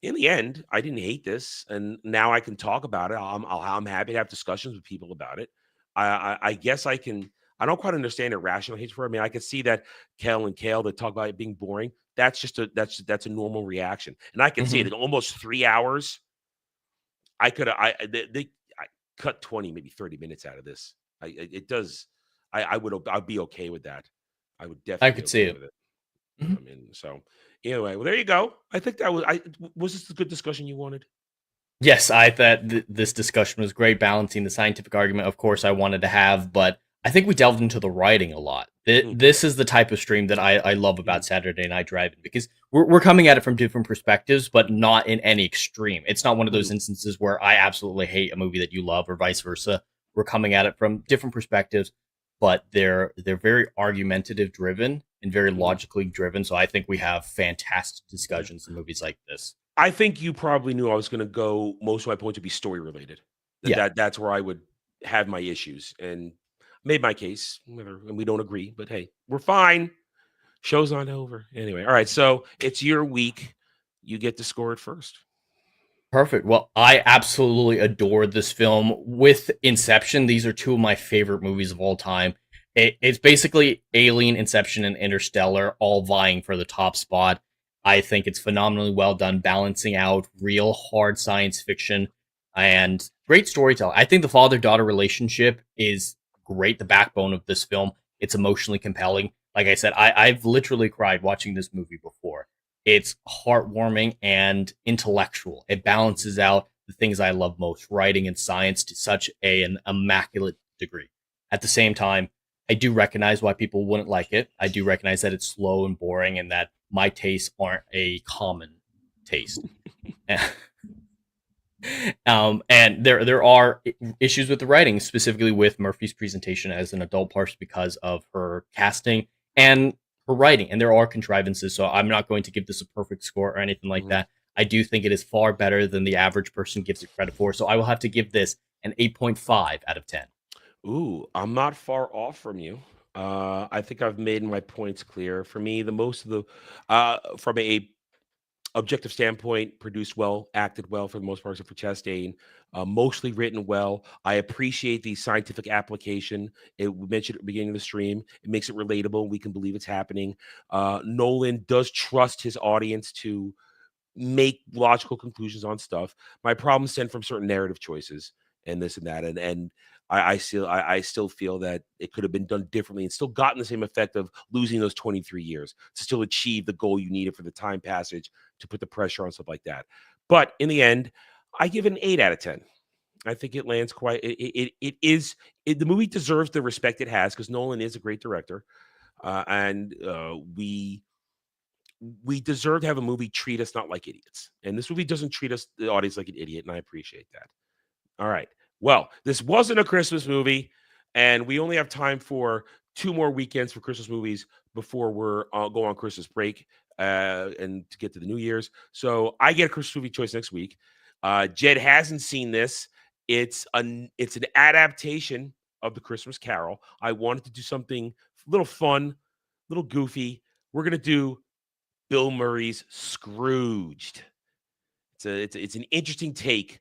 in the end, I didn't hate this, and now I can talk about it. I'm happy to have discussions with people about it. I guess I can. I don't quite understand irrational hate for it. I mean, I could see that Kale that talk about it being boring. That's just that's a normal reaction, and I can see it in almost 3 hours. I cut 20, maybe 30 minutes out of this. I'd be okay with that. I would definitely. I could see it. With it. I mean, so anyway, well, there you go. I think that was this a good discussion you wanted? Yes, I thought this discussion was great, balancing the scientific argument. Of course, I wanted to have, but I think we delved into the writing a lot. This is the type of stream that I love about Saturday Night Drive-In, because we're coming at it from different perspectives, but not in any extreme. It's not one of those instances where I absolutely hate a movie that you love, or vice versa. We're coming at it from different perspectives, but they're very argumentative driven and very logically driven. So I think we have fantastic discussions in movies like this. I think you probably knew I was going to go. Most of my points would be story related. That's where I would have my issues, and made my case. And we don't agree, but hey, we're fine. Show's not over anyway. All right, so it's your week. You get to score it first. Perfect. Well, I absolutely adored this film. With Inception, these are two of my favorite movies of all time. It's basically Alien, Inception, and Interstellar all vying for the top spot. I think it's phenomenally well done, balancing out real hard science fiction and great storytelling. I think the father-daughter relationship is great, the backbone of this film. It's emotionally compelling. Like I said, I've literally cried watching this movie before. It's heartwarming and intellectual. It balances out the things I love most, writing and science, to such an immaculate degree. At the same time, I do recognize why people wouldn't like it. I do recognize that it's slow and boring, and that my tastes aren't a common taste. And there are issues with the writing, specifically with Murphy's presentation as an adult person, because of her casting and her writing. And there are contrivances, so I'm not going to give this a perfect score or anything like that. I do think it is far better than the average person gives it credit for, so I will have to give this an 8.5 out of 10. Ooh, I'm not far off from you. I think I've made my points clear. For me, the most of the from a objective standpoint, produced well, acted well for the most part, except for Chastain. Mostly written well. I appreciate the scientific application. We mentioned at the beginning of the stream. It makes it relatable. We can believe it's happening. Nolan does trust his audience to make logical conclusions on stuff. My problems stem from certain narrative choices and this and that, and I still feel that it could have been done differently and still gotten the same effect of losing those 23 years to still achieve the goal you needed for the time passage to put the pressure on stuff like that. But in the end, I give it an 8 out of 10. I think it lands quite. The movie deserves the respect it has, because Nolan is a great director, and we deserve to have a movie treat us not like idiots. And this movie doesn't treat us, the audience, like an idiot, and I appreciate that. All right. Well, this wasn't a Christmas movie, and we only have time for 2 more weekends for Christmas movies before we're go on Christmas break and to get to the New Year's. So I get a Christmas movie choice next week. Jed hasn't seen this. It's an adaptation of the Christmas Carol. I wanted to do something a little fun, a little goofy. We're gonna do Bill Murray's Scrooged. It's an interesting take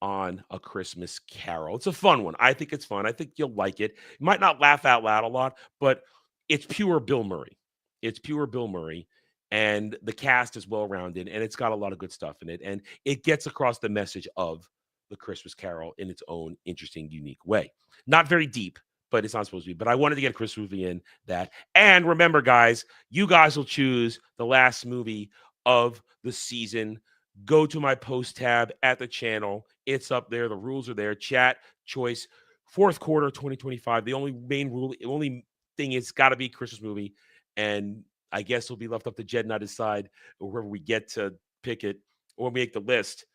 on A Christmas Carol. It's a fun one. I think it's fun. I think you'll like it. You might not laugh out loud a lot, but it's pure Bill Murray. It's pure Bill Murray, and the cast is well rounded, and it's got a lot of good stuff in it, and it gets across the message of the Christmas Carol in its own interesting, unique way. Not very deep, but it's not supposed to be. But I wanted to get a Christmas movie in that. And remember, guys, you guys will choose the last movie of the season. Go to my post tab at the channel. It's up there. The rules are there. Chat, choice, fourth quarter 2025. The only main rule, the only thing is got to be Christmas movie. And I guess it'll be left up to Jed and I decide wherever we get to pick it or make the list.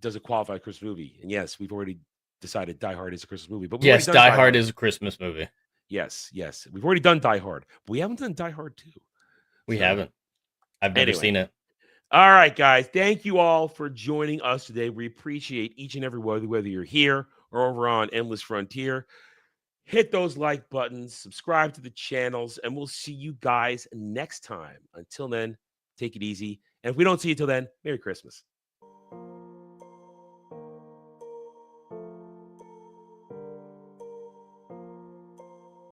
Does it qualify a Christmas movie? And yes, we've already decided Die Hard is a Christmas movie. But yes, Die Hard is a Christmas movie. Yes. We've already done Die Hard. But we haven't done Die Hard 2. We haven't. I've never seen it. All right, guys. Thank you all for joining us today. We appreciate each and every one, whether you're here or over on Endless Frontier. Hit those like buttons, subscribe to the channels, and we'll see you guys next time. Until then, take it easy. And if we don't see you till then, Merry Christmas.